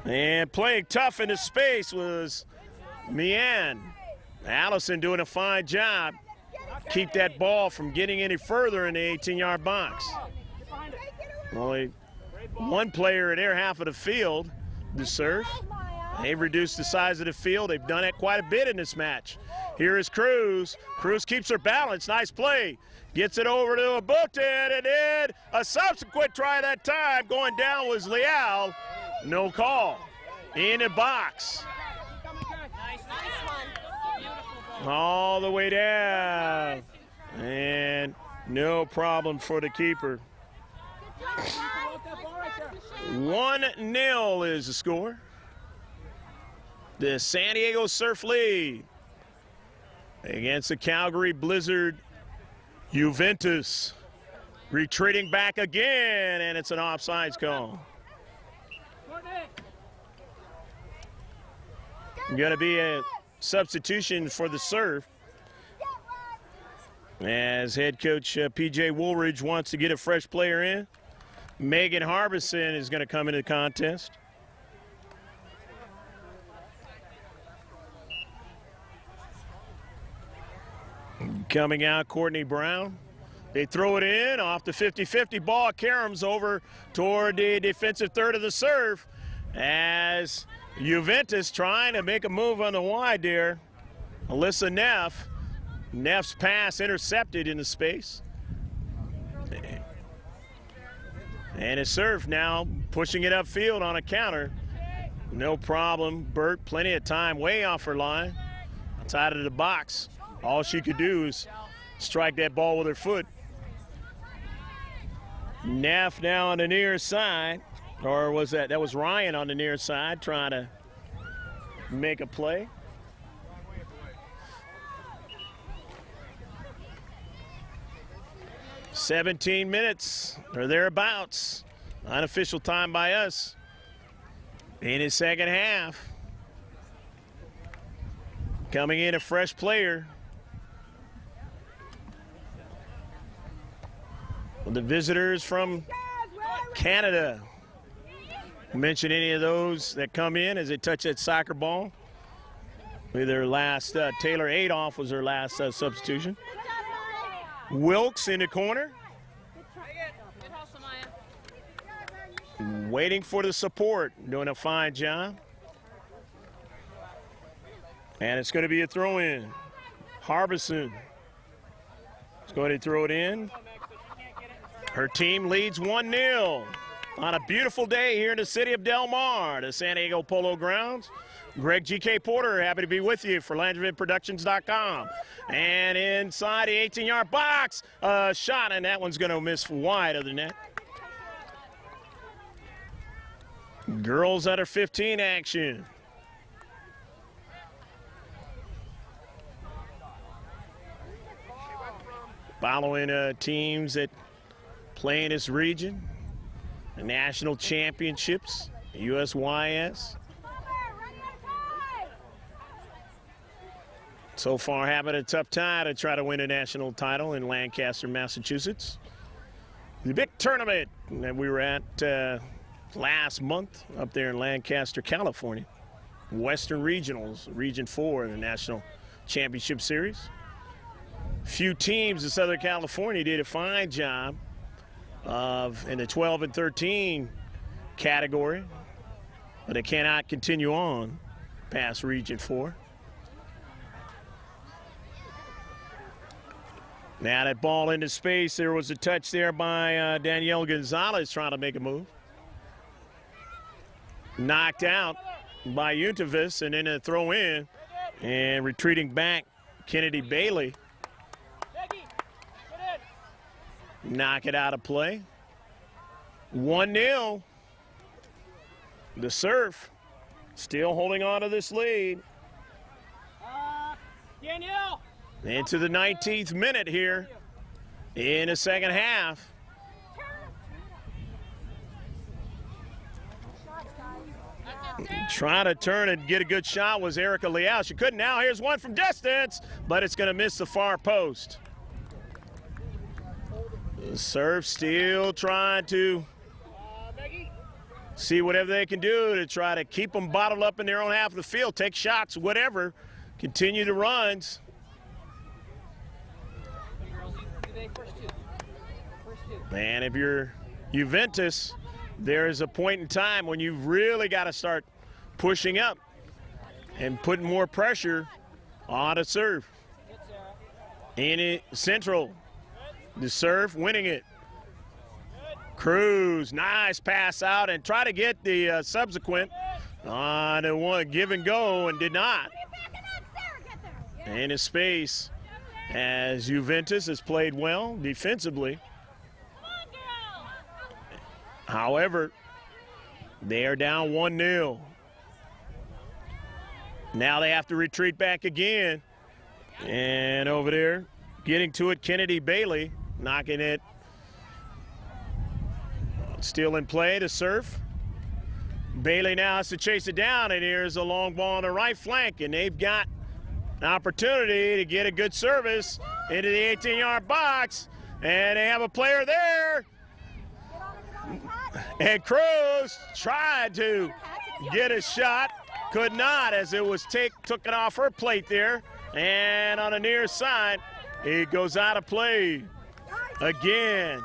And playing tough into space was Mian. Allison doing a fine job. Keep that ball from getting any further in the 18-yard box. Only one player in their half of the field, the Surf. They've reduced the size of the field. They've done it quite a bit in this match. Here is Cruz. Cruz keeps her balance. Nice play. Gets it over to a Boutin, and then a subsequent try that time. Going down was Leal. No call. In the box. All the way down. And no problem for the keeper. 1-0 is the score. The San Diego Surf lead against the Calgary Blizzard Juventus. Retreating back again, and it's an offsides call. Going to be a substitution for the Surf, as head coach P.J. Woolridge wants to get a fresh player in. Megan Harbison is going to come into the contest. Coming out, Courtney Brown. They throw it in off the 50-50 ball. Karams over toward the defensive third of the Surf, as Juventus trying to make a move on the wide there. Alyssa Neff. Neff's pass intercepted in the space. And it's Surf now pushing it upfield on a counter. No problem. Burt, plenty of time, way off her line. Outside of the box. All she could do is strike that ball with her foot. Neff now on the near side. Or was that was Ryan on the near side trying to make a play. "17 minutes or thereabouts, unofficial time by us, in his second half. Coming in a fresh player. The visitors from Canada. Mention any of those that come in as they touch that soccer ball. Their last, Taylor Adolph was their last substitution. Wilkes in the corner. Waiting for the support, doing a fine job. And it's going to be a throw in. Harbison is going to throw it in. Her team leads 1-0 on a beautiful day here in the city of Del Mar, the San Diego Polo Grounds. Greg G.K. Porter, happy to be with you for LandryVidProductions.com. And inside the 18-yard box, a shot, and that one's going to miss wide of the net. Girls under 15 action. Following teams that play in this region, the national championships, USYS. So far having a tough time to try to win a national title in Lancaster, Massachusetts. The big tournament that we were at last month up there in Lancaster, California. Western Regionals, Region 4 in the National Championship Series. Few teams in Southern California did a fine job in the 12 and 13 category, but they cannot continue on past Region 4. Now that ball into space, there was a touch there by Danielle Gonzalez trying to make a move. Knocked out by Untavis, and then a throw in, and retreating back, Kennedy Bailey. Knock it out of play. 1-0. The Surf still holding on to this lead. Danielle. Into the 19th minute here in the second half. Trying to turn and get a good shot was Erica Leal. She couldn't. Now here's one from distance, but it's going to miss the far post. The serve still trying to see whatever they can do to try to keep them bottled up in their own half of the field, take shots, whatever, continue the runs. And if you're Juventus, there is a point in time when you've really got to start pushing up and putting more pressure on a serve. In it, Central, the serve, winning it. Cruz, nice pass out and try to get the subsequent on the one give and go and did not. In his space as Juventus has played well defensively. However, they are down 1-0. Now they have to retreat back again. And over there, getting to it, Kennedy Bailey, knocking it. Still in play to serve. Bailey now has to chase it down, and here's a long ball on the right flank, and they've got an opportunity to get a good service into the 18-yard box, and they have a player there. And Cruz tried to get a shot, could not, as it was took it off her plate there, and on the near side, it goes out of play again.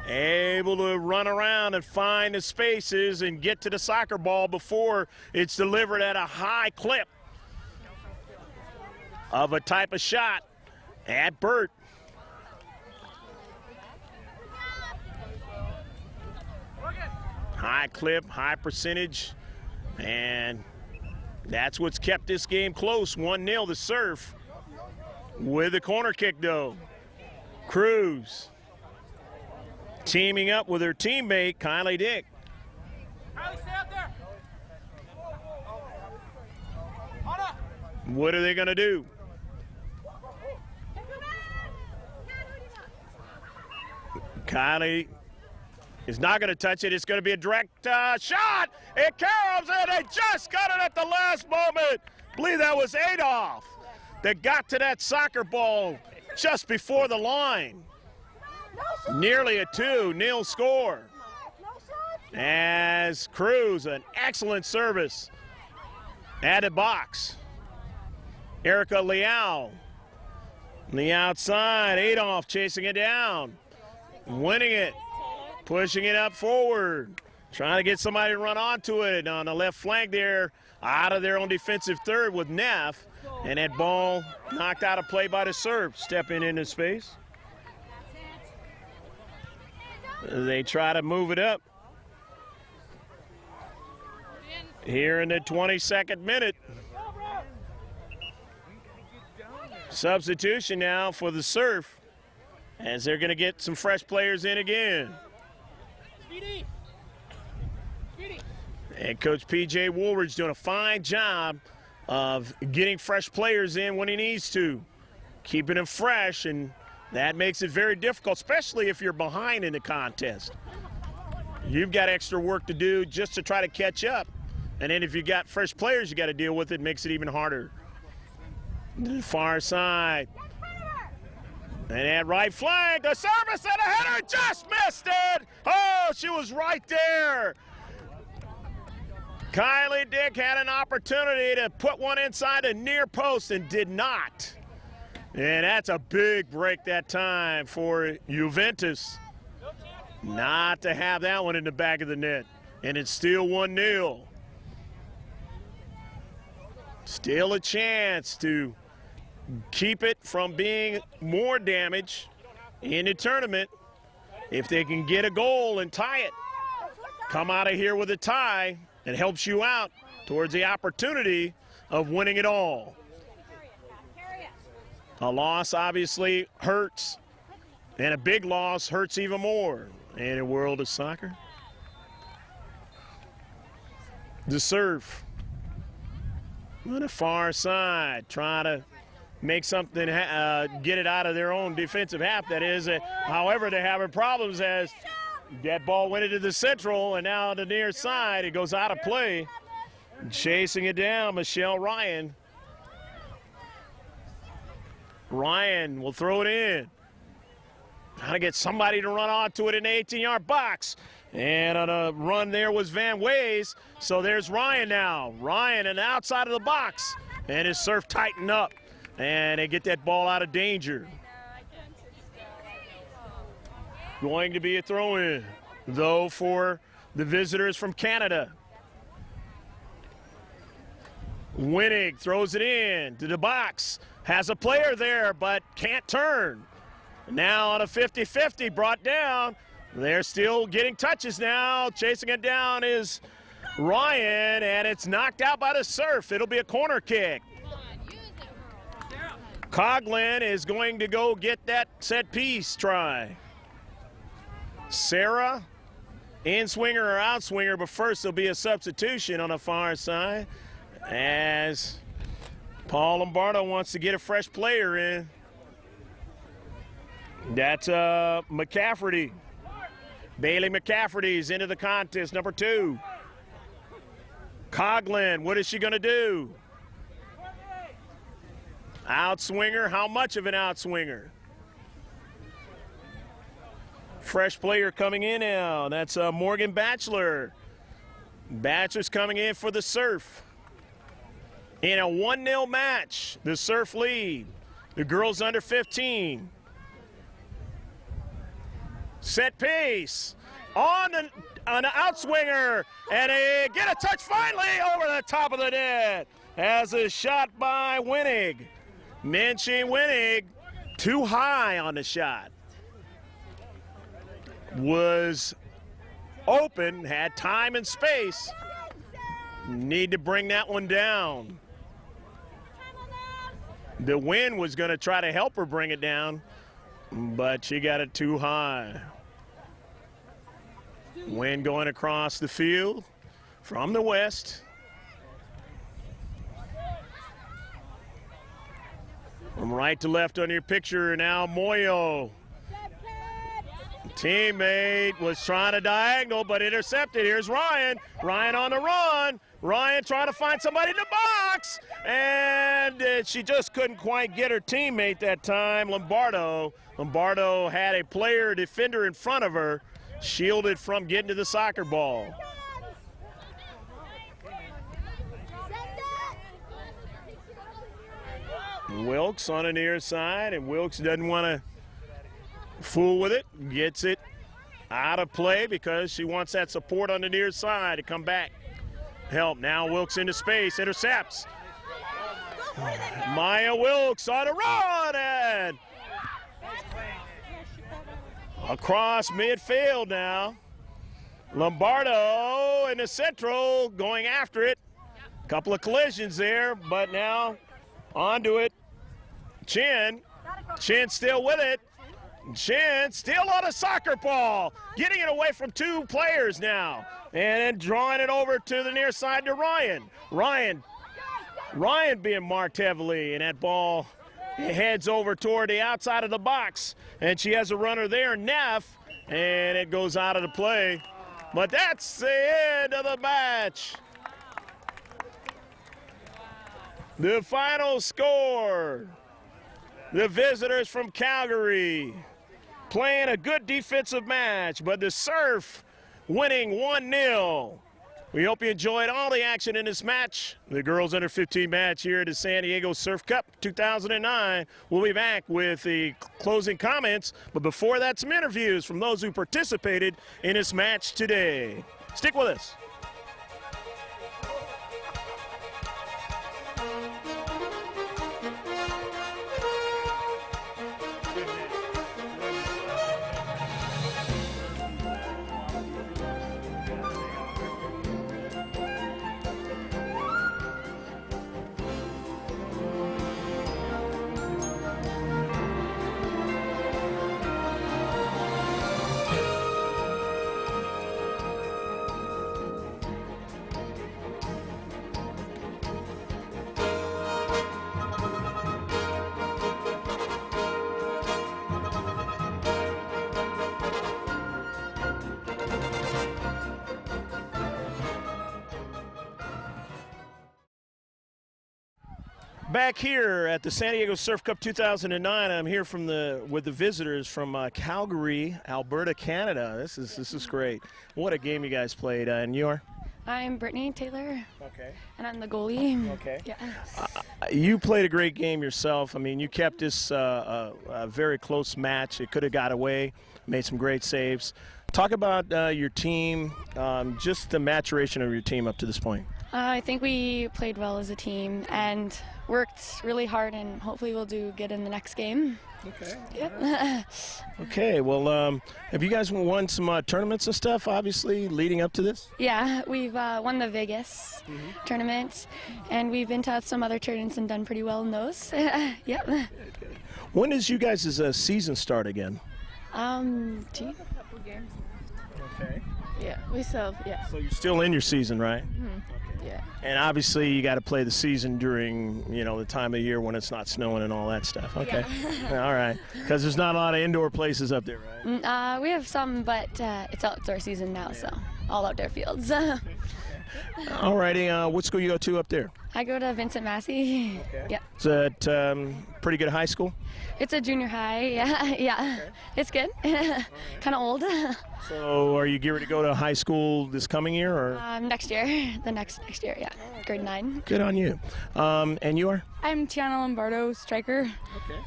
Able to run around and find the spaces and get to the soccer ball before it's delivered at a high clip of a type of shot at Burt. High clip, high percentage, and that's what's kept this game close. 1-0 to serve with a corner kick, though. Cruz teaming up with her teammate, Kylie Dick. Kylie, stay up there. What are they going to do? Kylie is not going to touch it. It's going to be a direct shot. It comes, and they just got it at the last moment. I believe that was Adolph that got to that soccer ball just before the line. Nearly a 2-0 score. As Cruz, an excellent service at the box. Erica Leal on the outside. Adolph chasing it down, winning it, pushing it up forward, trying to get somebody to run onto it on the left flank there, out of their own defensive third with Neff, and that ball knocked out of play by the serve. Stepping into space. They try to move it up here in the 22nd minute. Substitution now for the Surf as they're going to get some fresh players in again. And Coach P.J. Woolridge doing a fine job of getting fresh players in when he needs to, keeping them fresh, and that makes it very difficult, especially if you're behind in the contest. You've got extra work to do just to try to catch up. And then if you got fresh players you got to deal with, it makes it even harder. To the far side. And at right flank, the service and a header, just missed it. Oh, she was right there. Kylie Dick had an opportunity to put one inside the near post and did not. And that's a big break that time for Juventus. Not to have that one in the back of the net. And it's still 1-0. Still a chance to keep it from being more damage in the tournament if they can get a goal and tie it. Come out of here with a tie. It helps you out towards the opportunity of winning it all. A loss obviously hurts, and a big loss hurts even more in the world of soccer. The serve on the far side, trying to make something, get it out of their own defensive half. That is, however, they're having problems as that ball went into the central, and now on the near side, it goes out of play. Chasing it down, Michelle Ryan. Ryan will throw it in. Trying to get somebody to run onto it in the 18-yard box. And on a run there was Van Ways. So there's Ryan now. Ryan on the outside of the box. And his surf tightened up. And they get that ball out of danger. Going to be a throw-in, though, for the visitors from Canada. Winnig throws it in to the box. Has a player there, but can't turn. Now on a 50-50, brought down. They're still getting touches now. Chasing it down is Ryan, and it's knocked out by the surf. It'll be a corner kick. Coughlin is going to go get that set piece try. Sarah, in-swinger or out-swinger, but first there'll be a substitution on the far side as Paul Lombardo wants to get a fresh player in. That's McCafferty. Bailey McCafferty's into the contest, number 2. Coughlin, what is she going to do? Outswinger, how much of an outswinger? Fresh player coming in now. That's Morgan Batchelor. Batchelor's coming in for the Surf. In a 1-0 match, the Surf lead. The girls under 15. Set piece on an outswinger, and they get a touch finally over the top of the net. As a shot by Winnig. Minchie Winnig, too high on the shot. Was open, had time and space. Need to bring that one down. The wind was going to try to help her bring it down, but she got it too high. Wind going across the field from the west. From right to left on your picture now, Moyo. Teammate was trying to diagonal, but intercepted. Here's Ryan. Ryan on the run. Ryan trying to find somebody in the box. And she just couldn't quite get her teammate that time, Lombardo. Lombardo had a player, defender in front of her, shielded from getting to the soccer ball. Wilkes on the near side, and Wilkes doesn't want to fool with it. Gets it out of play because she wants that support on the near side to come back. Help, now Wilkes into space, intercepts. Maya Wilkes on a run, and across midfield now. Lombardo in the central going after it. Couple of collisions there, but now onto it. Chin still with it. Chin still on a soccer ball. Getting it away from 2 players now. And then drawing it over to the near side to Ryan. Ryan being marked heavily, and that ball heads over toward the outside of the box. And she has a runner there, Neff, and it goes out of the play. But that's the end of the match. The final score, the visitors from Calgary playing a good defensive match, but the Surf winning 1-0. We hope you enjoyed all the action in this match. The girls under 15 match here at the San Diego Surf Cup 2009. We'll be back with the closing comments, but before that, some interviews from those who participated in this match today. Stick with us. Back here at the San Diego Surf Cup 2009, I'm here with the visitors from Calgary, Alberta, Canada. This is great. What a game you guys played. And you are? I'm Brittany Taylor. Okay. And I'm the goalie. Okay. Yeah. You played a great game yourself. I mean, you kept this a very close match. It could have got away. Made some great saves. Talk about your team, just the maturation of your team up to this point. I think we played well as a team and worked really hard, and hopefully we'll do good in the next game. Okay. Yep. Okay. Well, have you guys won some tournaments and stuff, obviously, leading up to this? Yeah, we've won the Vegas tournament, and we've been to some other tournaments and done pretty well in those. Yep. When does you guys' season start again? Gee. Okay. Yeah, we still, yeah. So you're still in your season, right? Yeah. And obviously you got to play the season during, the time of year when it's not snowing and all that stuff. Okay. All right. Because there's not a lot of indoor places up there, right? We have some, but it's outdoor season now, so all outdoor fields. All righty. What school you go to up there? I go to Vincent Massey. Okay. Yeah. Is that pretty good high school? It's a junior high. Yeah. Okay. It's good. Kind of old. So are you geared to go to high school this coming year, or? Next year. The next year, yeah. Grade 9. Good on you. And you are? I'm Tiana Lombardo, striker. Okay.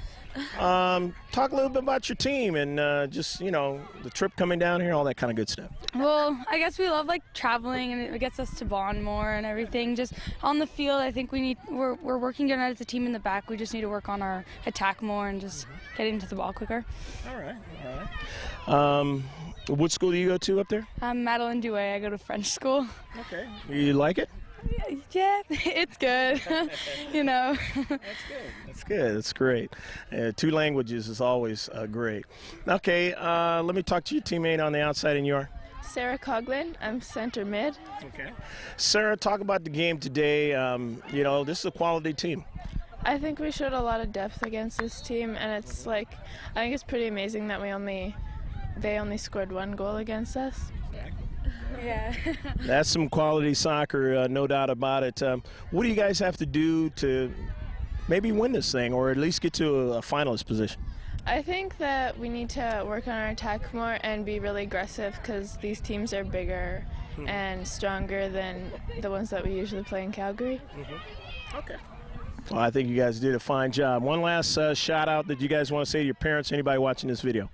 Talk a little bit about your team and just, the trip coming down here, all that kind of good stuff. Well, I guess we love traveling, and it gets us to bond more and everything. Just on the field, I think we're working good as a team in the back. We just need to work on our attack more and just get into the ball quicker. All right. What school do you go to up there? I'm Madeline Douay. I go to French school. Okay. You like it? Yeah, it's good. That's good. That's great. 2 languages is always great. Okay, let me talk to your teammate on the outside, and you are? Sarah Coughlin. I'm center mid. Okay. Sarah, talk about the game today. This is a quality team. I think we showed a lot of depth against this team, and it's I think it's pretty amazing that they only scored 1 goal against us. Yeah. That's some quality soccer, no doubt about it. What do you guys have to do to maybe win this thing, or at least get to a finalist position? I think that we need to work on our attack more and be really aggressive, because these teams are bigger and stronger than the ones that we usually play in Calgary. Okay. Well, I think you guys did a fine job. One last shout out that you guys want to say to your parents, anybody watching this video?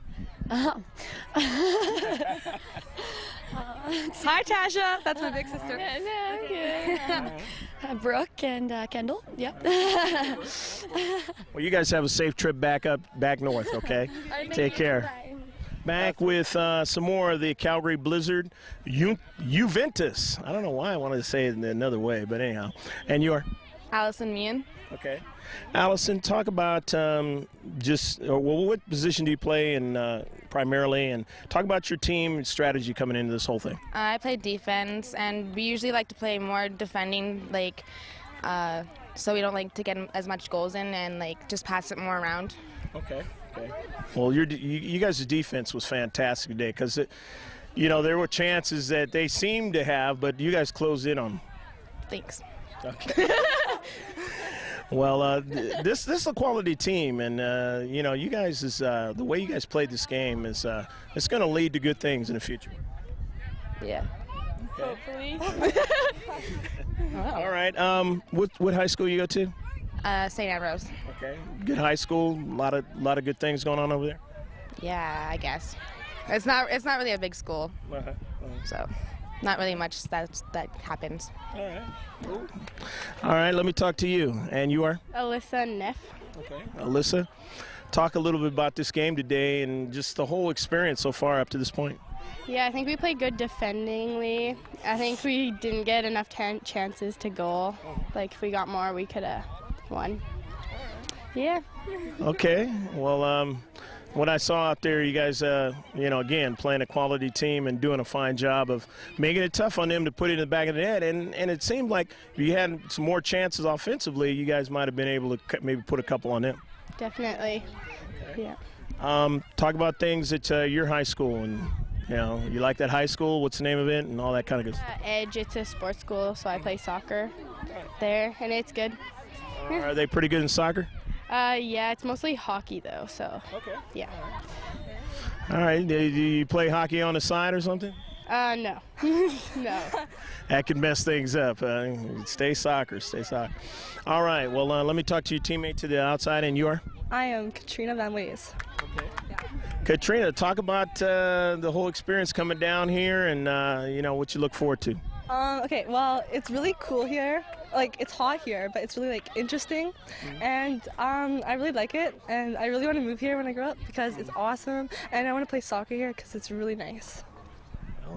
Hi, Tasha. That's my big sister. Brooke and Kendall. Yep. Well, you guys have a safe trip back north, okay? Take care. Back with some more of the Calgary Blizzard. Juventus. I don't know why I wanted to say it in another way, but anyhow. And you're? Allison Meehan. Okay. Allison, talk about what position do you play in primarily, and talk about your team strategy coming into this whole thing. I play defense, and we usually like to play more defending, so we don't like to get as much goals in, and just pass it more around. Okay. Well, you guys' defense was fantastic today, because there were chances that they seemed to have, but you guys closed in on them. Thanks. Okay. Well, this is a quality team, and you guys the way you guys played this game is it's going to lead to good things in the future. Yeah. Okay. Hopefully. All right. What high school you go to? St. Ambrose. Okay. Good high school. A lot of good things going on over there. Yeah, I guess. It's not really a big school, so not really much that happens. All right. Cool. All right, let me talk to you. And you are? Alyssa Neff. Okay. Alyssa, talk a little bit about this game today and just the whole experience so far up to this point. Yeah, I think we played good defendingly. I think we didn't get enough chances to goal. If we got more, we could have won. Yeah. Okay. Well, what I saw out there, you guys, again, playing a quality team and doing a fine job of making it tough on them to put it in the back of the net. And it seemed like if you had some more chances offensively, you guys might have been able to maybe put a couple on them. Definitely. Okay. Yeah. Talk about things at your high school, and you like that high school. What's the name of it, and all that kind of good stuff. Edge. It's a sports school, so I play soccer there, and it's good. All Are they pretty good in soccer? Yeah, it's mostly hockey though, so. Okay. Yeah. All right. Do you play hockey on the side or something? No. No. That can mess things up. Stay soccer. Stay soccer. All right. Well, let me talk to your teammate to the outside, and you are? I am Katrina Van Ways. Okay. Yeah. Katrina, talk about the whole experience coming down here and, what you look forward to. Okay, well, it's really cool here. Like, it's hot here, but it's really, like, interesting. And I really like it, and I really want to move here when I grow up because it's awesome. And I want to play soccer here because it's really nice.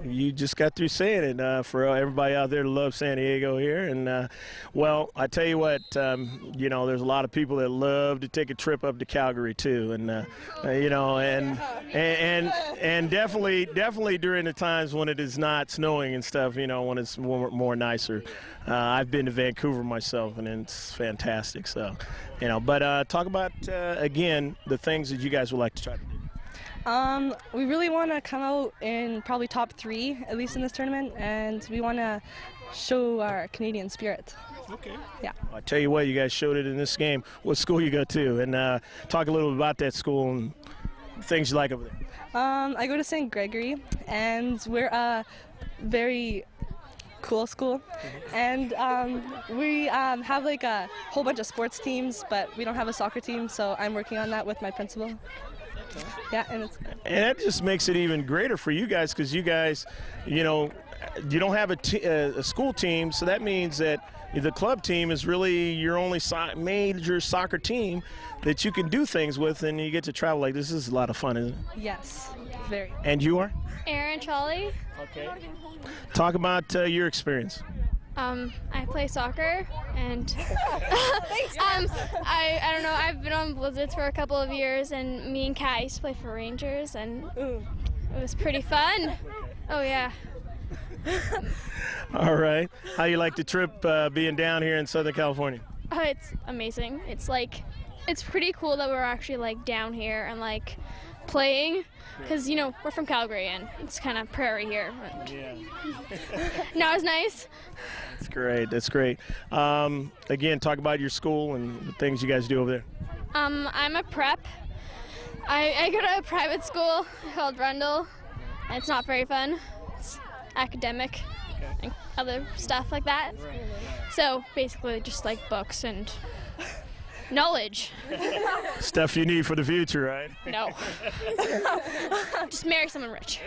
You just got through saying it for everybody out there to love San Diego here. And, I tell you what, there's a lot of people that love to take a trip up to Calgary, too. And, and definitely during the times when it is not snowing and stuff, when it's more nicer. I've been to Vancouver myself, and it's fantastic. So, but talk about, again, the things that you guys would like to try to do. We really want to come out in probably top 3, at least in this tournament, and we want to show our Canadian spirit. Okay. Yeah. I tell you what, you guys showed it in this game. What school you go to, and talk a little bit about that school and things you like over there. I go to St. Gregory, and we're a very cool school, and we have like a whole bunch of sports teams, but we don't have a soccer team, so I'm working on that with my principal. Yeah, and that just makes it even greater for you guys because you guys, you don't have a school team, so that means that the club team is really your only major soccer team that you can do things with, and you get to travel. Like, this is a lot of fun, isn't it? Yes, very. And you are? Aaron Trolley. Okay. Talk about your experience. I play soccer, and I don't know, I've been on Blizzards for a couple of years, and me and Kat used to play for Rangers, and it was pretty fun. Oh, yeah. All right. How you like the trip being down here in Southern California? Oh, it's amazing. It's pretty cool that we're actually down here and playing, because we're from Calgary and it's kind of prairie here. Yeah. Now it's nice. That's great. Again, talk about your school and the things you guys do over there. I'm a prep. I go to a private school called Rundle. It's not very fun. It's academic and other stuff like that. So basically just books and knowledge. Stuff you need for the future, right? No. Just marry someone rich.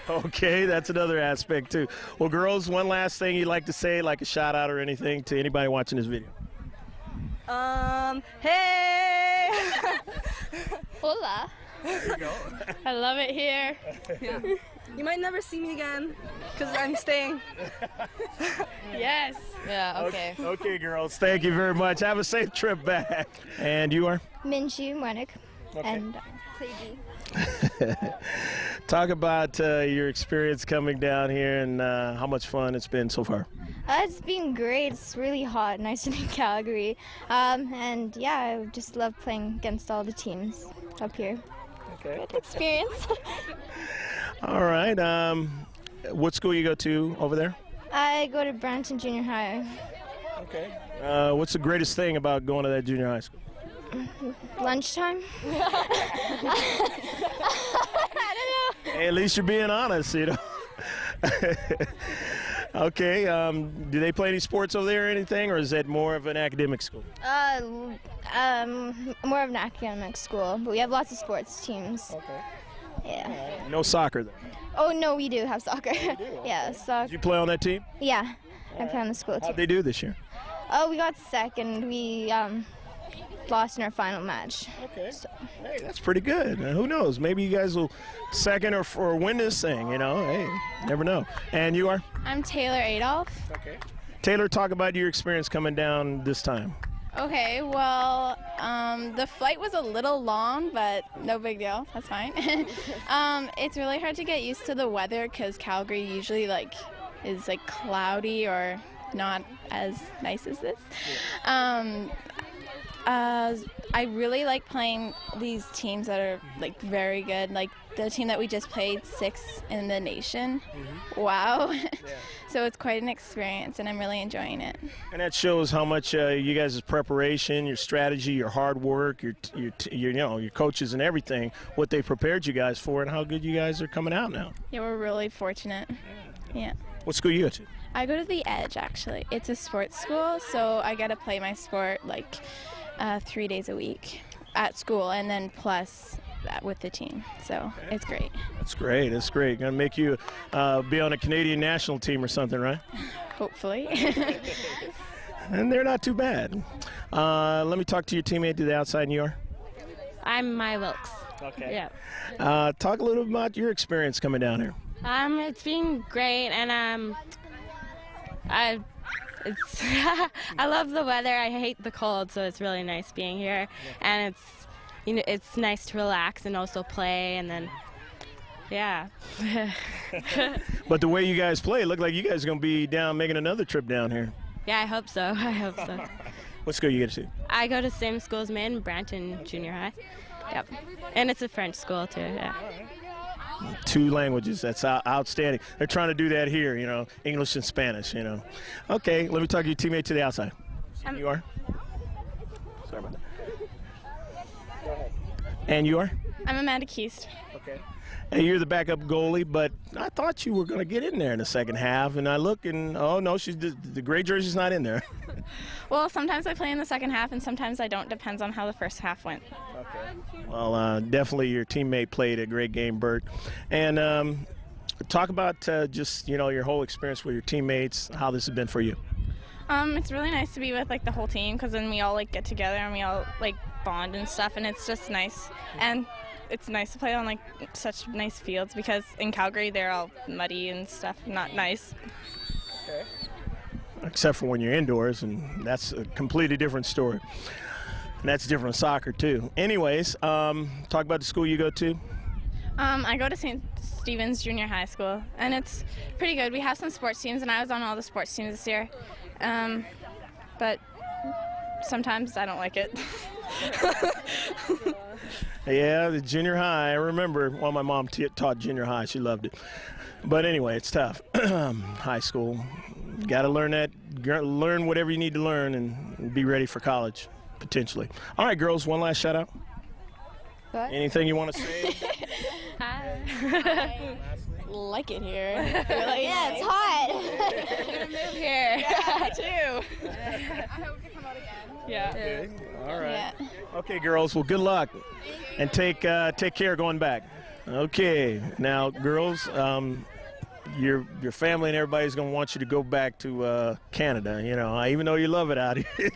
Okay, that's another aspect too. Well, girls, one last thing you'd like to say, like a shout out or anything to anybody watching this video? Hey! Hola. There you go. I love it here. Yeah. You might never see me again because I'm staying. Yes. Yeah, okay. Okay, girls. Thank you very much. Have a safe trip back. And you are? Minji Mwenik. Okay. And Talk about your experience coming down here and how much fun it's been so far. It's been great. It's really hot, nice in Calgary. And yeah, I just love playing against all the teams up here. Okay. Good experience. All right. What school you go to over there? I go to Brandon Junior High. Okay. What's the greatest thing about going to that junior high school? Lunchtime? I don't know. Hey, at least you're being honest, Okay. Do they play any sports over there or anything, or is that more of an academic school? More of an academic school, but we have lots of sports teams. Okay. Yeah. No soccer, though? Oh, no, we do have soccer. Yeah, soccer. Did you play on that team? Yeah, I play on the school team. How'd they do this year? Oh, we got second. We lost in our final match. Okay. So. Hey, that's pretty good. Who knows? Maybe you guys will second or win this thing, Hey, never know. And you are? I'm Taylor Adolph. Okay. Taylor, talk about your experience coming down this time. Okay, well, the flight was a little long, but no big deal. That's fine. It's really hard to get used to the weather because Calgary usually is cloudy or not as nice as this. I really like playing these teams that are like very good. Like the team that we just played, 6th in the nation. Wow. So it's quite an experience, and I'm really enjoying it. And that shows how much you guys' preparation, your strategy, your hard work, your coaches and everything, what they prepared you guys for, and how good you guys are coming out now. Yeah, we're really fortunate. Yeah. What school you go to? I go to the Edge, actually. It's a sports school, so I get to play my sport like 3 days a week at school, and then plus that with the team. So it's great. That's great. That's great. Gonna make you be on a Canadian national team or something, right? Hopefully. And they're not too bad. Let me talk to your teammate to the outside, New York. I'm Maya Wilkes. Okay. Yeah. Talk a little about your experience coming down here. It's been great, and I love the weather. I hate the cold, so it's really nice being here. And it's nice to relax and also play, and then yeah. But the way you guys play, it looked like you guys are going to be down making another trip down here. Yeah, I hope so. I hope so. What school you go to? I go to the same school as me, Branton Junior High. Yep. And it's a French school too. Yeah. 2 languages. That's outstanding. They're trying to do that here, English and Spanish, Okay, let me talk to your teammate to the outside. You are? Sorry about that. Go ahead. And you are? I'm Amanda Keast. Okay. Hey, you're the backup goalie, but I thought you were going to get in there in the second half, and I look and, oh, no, the gray jersey's not in there. Well, sometimes I play in the second half, and sometimes I don't. Depends on how the first half went. Okay. Well, definitely your teammate played a great game, Bert. And talk about just, your whole experience with your teammates, how this has been for you. It's really nice to be with, like, the whole team, because then we all, like, get together and we all, like, bond and stuff, and it's just nice. And it's nice to play on, like, such nice fields, because in Calgary they're all muddy and stuff, not nice. Okay. Except for when you're indoors, and that's a completely different story. And that's different soccer, too. Anyways, talk about the school you go to. I go to St. Stephen's Junior High School, and it's pretty good. We have some sports teams, and I was on all the sports teams this year. But sometimes I don't like it. Yeah, the junior high. I remember, well, my mom taught junior high. She loved it. But anyway, it's tough. High school. Got to learn whatever you need to learn and be ready for college, potentially. All right, girls, one last shout out. What? Anything you want to say? Hi. Like it here. Really Yeah, it's hot. I'm gonna move here. Yeah, me too. I hope to come out again. Yeah. Okay. All right. Yeah. Okay, girls. Well, good luck, and take care going back. Okay. Now, girls, your family and everybody's gonna want you to go back to Canada. Even though you love it out here.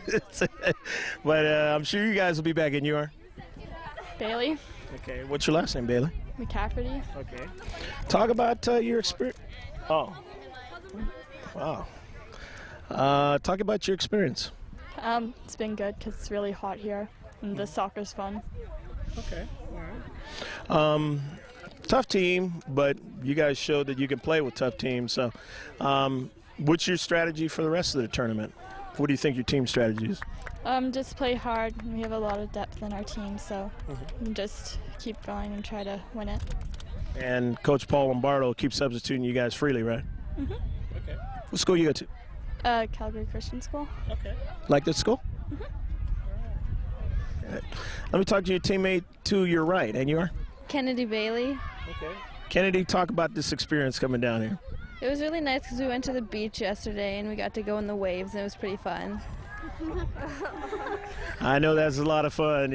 But I'm sure you guys will be back in your. Bailey. Okay. What's your last name, Bailey? McCafferty. Okay. Talk about your experience. Oh. Wow. Talk about your experience. It's been good because it's really hot here, and the soccer's fun. Okay. All right. Tough team, but you guys showed that you can play with tough teams. So, what's your strategy for the rest of the tournament? What do you think your team strategy is? Just play hard. We have a lot of depth in our team, so just keep going and try to win it. And Coach Paul Lombardo keeps substituting you guys freely, right? Mm-hmm. Okay. What school you go to? Calgary Christian School. Okay. Like that school? Mm-hmm. Right. Let me talk to your teammate to your right, and you are? Kennedy Bailey. Okay. Kennedy, talk about this experience coming down here. It was really nice because we went to the beach yesterday and we got to go in the waves and it was pretty fun. I know that's a lot of fun,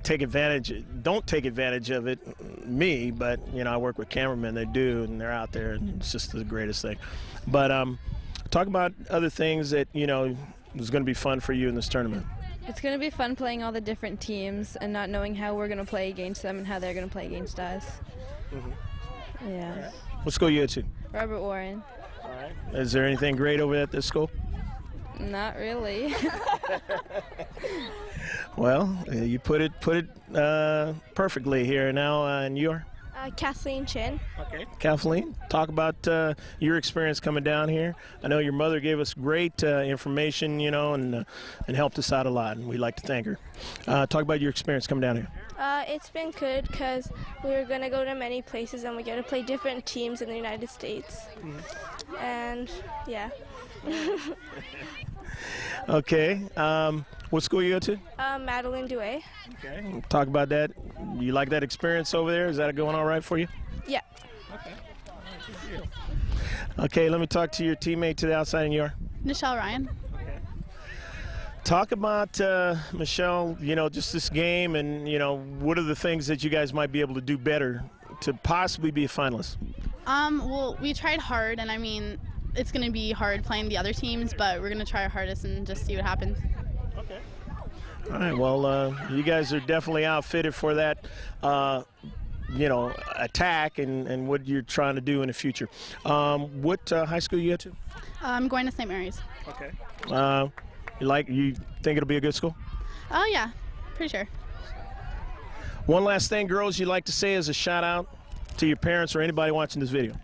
take advantage, don't take advantage of it, me, but, I work with cameramen, they do, and they're out there, and it's just the greatest thing. But talk about other things that, is going to be fun for you in this tournament. It's going to be fun playing all the different teams and not knowing how we're going to play against them and how they're going to play against us. Mm-hmm. Yeah. What school you go to? Robert Warren. All right. Is there anything great over at this school? Not really. Well, you put it perfectly here now, and you're? Kathleen Chin. Okay. Kathleen, talk about your experience coming down here. I know your mother gave us great information, you know, and helped us out a lot, and we'd like to thank her. Talk about your experience coming down here. It's been good because we're going to go to many places and we get to play different teams in the United States. And, yeah. Okay. What school you go to? Madeline Douay. Okay. Talk about that. You like that experience over there? Is that going all right for you? Yeah. Okay, let me talk to your teammate to the outside, and you are? Michelle Ryan. Talk about, Michelle, you know, just this game and, you know, what are the things that you guys might be able to do better to possibly be a finalist? Well, we tried hard, and I mean, it's going to be hard playing the other teams, but we're going to try our hardest and just see what happens. Okay. All right, well, you guys are definitely outfitted for that, you know, attack and what you're trying to do in the future. What high school you go to? I'm going to St. Mary's. Okay. You think it'll be a good school? Oh, yeah, pretty sure. One last thing, girls, you'd like to say as a shout out to your parents or anybody watching this video?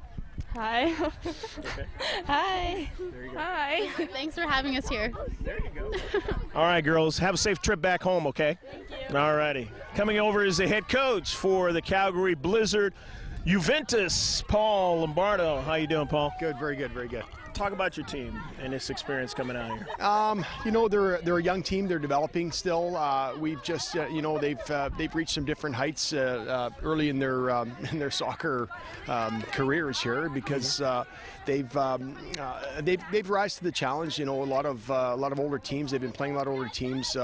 Hi. Okay. Hi. There you go. Hi. Thanks for having us here. There you go. All right, girls, have a safe trip back home, okay? Thank you. All righty. Coming over is the head coach for the Calgary Blizzard, Juventus, Paul Lombardo. How you doing, Paul? Good, very good, very good. Talk about your team and this experience coming out here. You know, they're a young team. They're developing still. We've just, you know, they've reached some different heights early in their soccer careers here because they've rise to the challenge. You know, a lot of older teams. They've been playing a lot of older teams,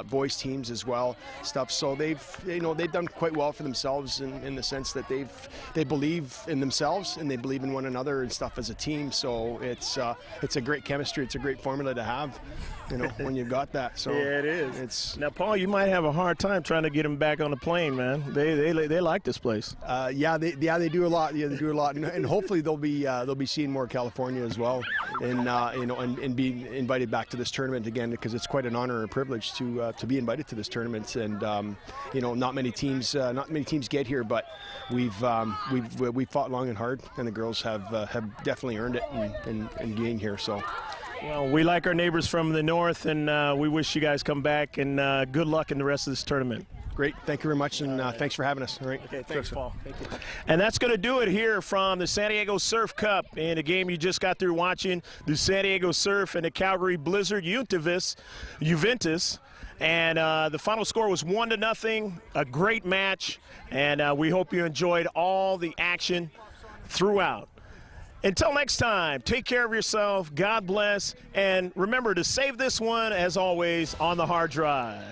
boys teams as well, stuff. So they've done quite well for themselves in the sense that they believe in themselves and they believe in one another and stuff as a team. So it's a great chemistry. It's a great formula to have, you know, when you've got that. So yeah, it is. Now, Paul, you might have a hard time trying to get them back on the plane, man. They like this place. Yeah, they do a lot. Yeah, they do a lot, and hopefully they'll be seeing more California as well, and you know, and be invited back to this tournament again because it's quite an honor and privilege to be invited to this tournament. And you know, not many teams get here, but we've fought long and hard, and the girls have definitely earned it and gained here. So. Well, we like our neighbors from the north, and we wish you guys come back, and good luck in the rest of this tournament. Great. Thank you very much, and thanks for having us. All right. Okay, thanks, Paul. Thank you. And that's going to do it here from the San Diego Surf Cup in a game you just got through watching, the San Diego Surf and the Calgary Blizzard Juventus. And the final score was 1-0, a great match, and we hope you enjoyed all the action throughout. Until next time, take care of yourself, God bless, and remember to save this one, as always, on the hard drive.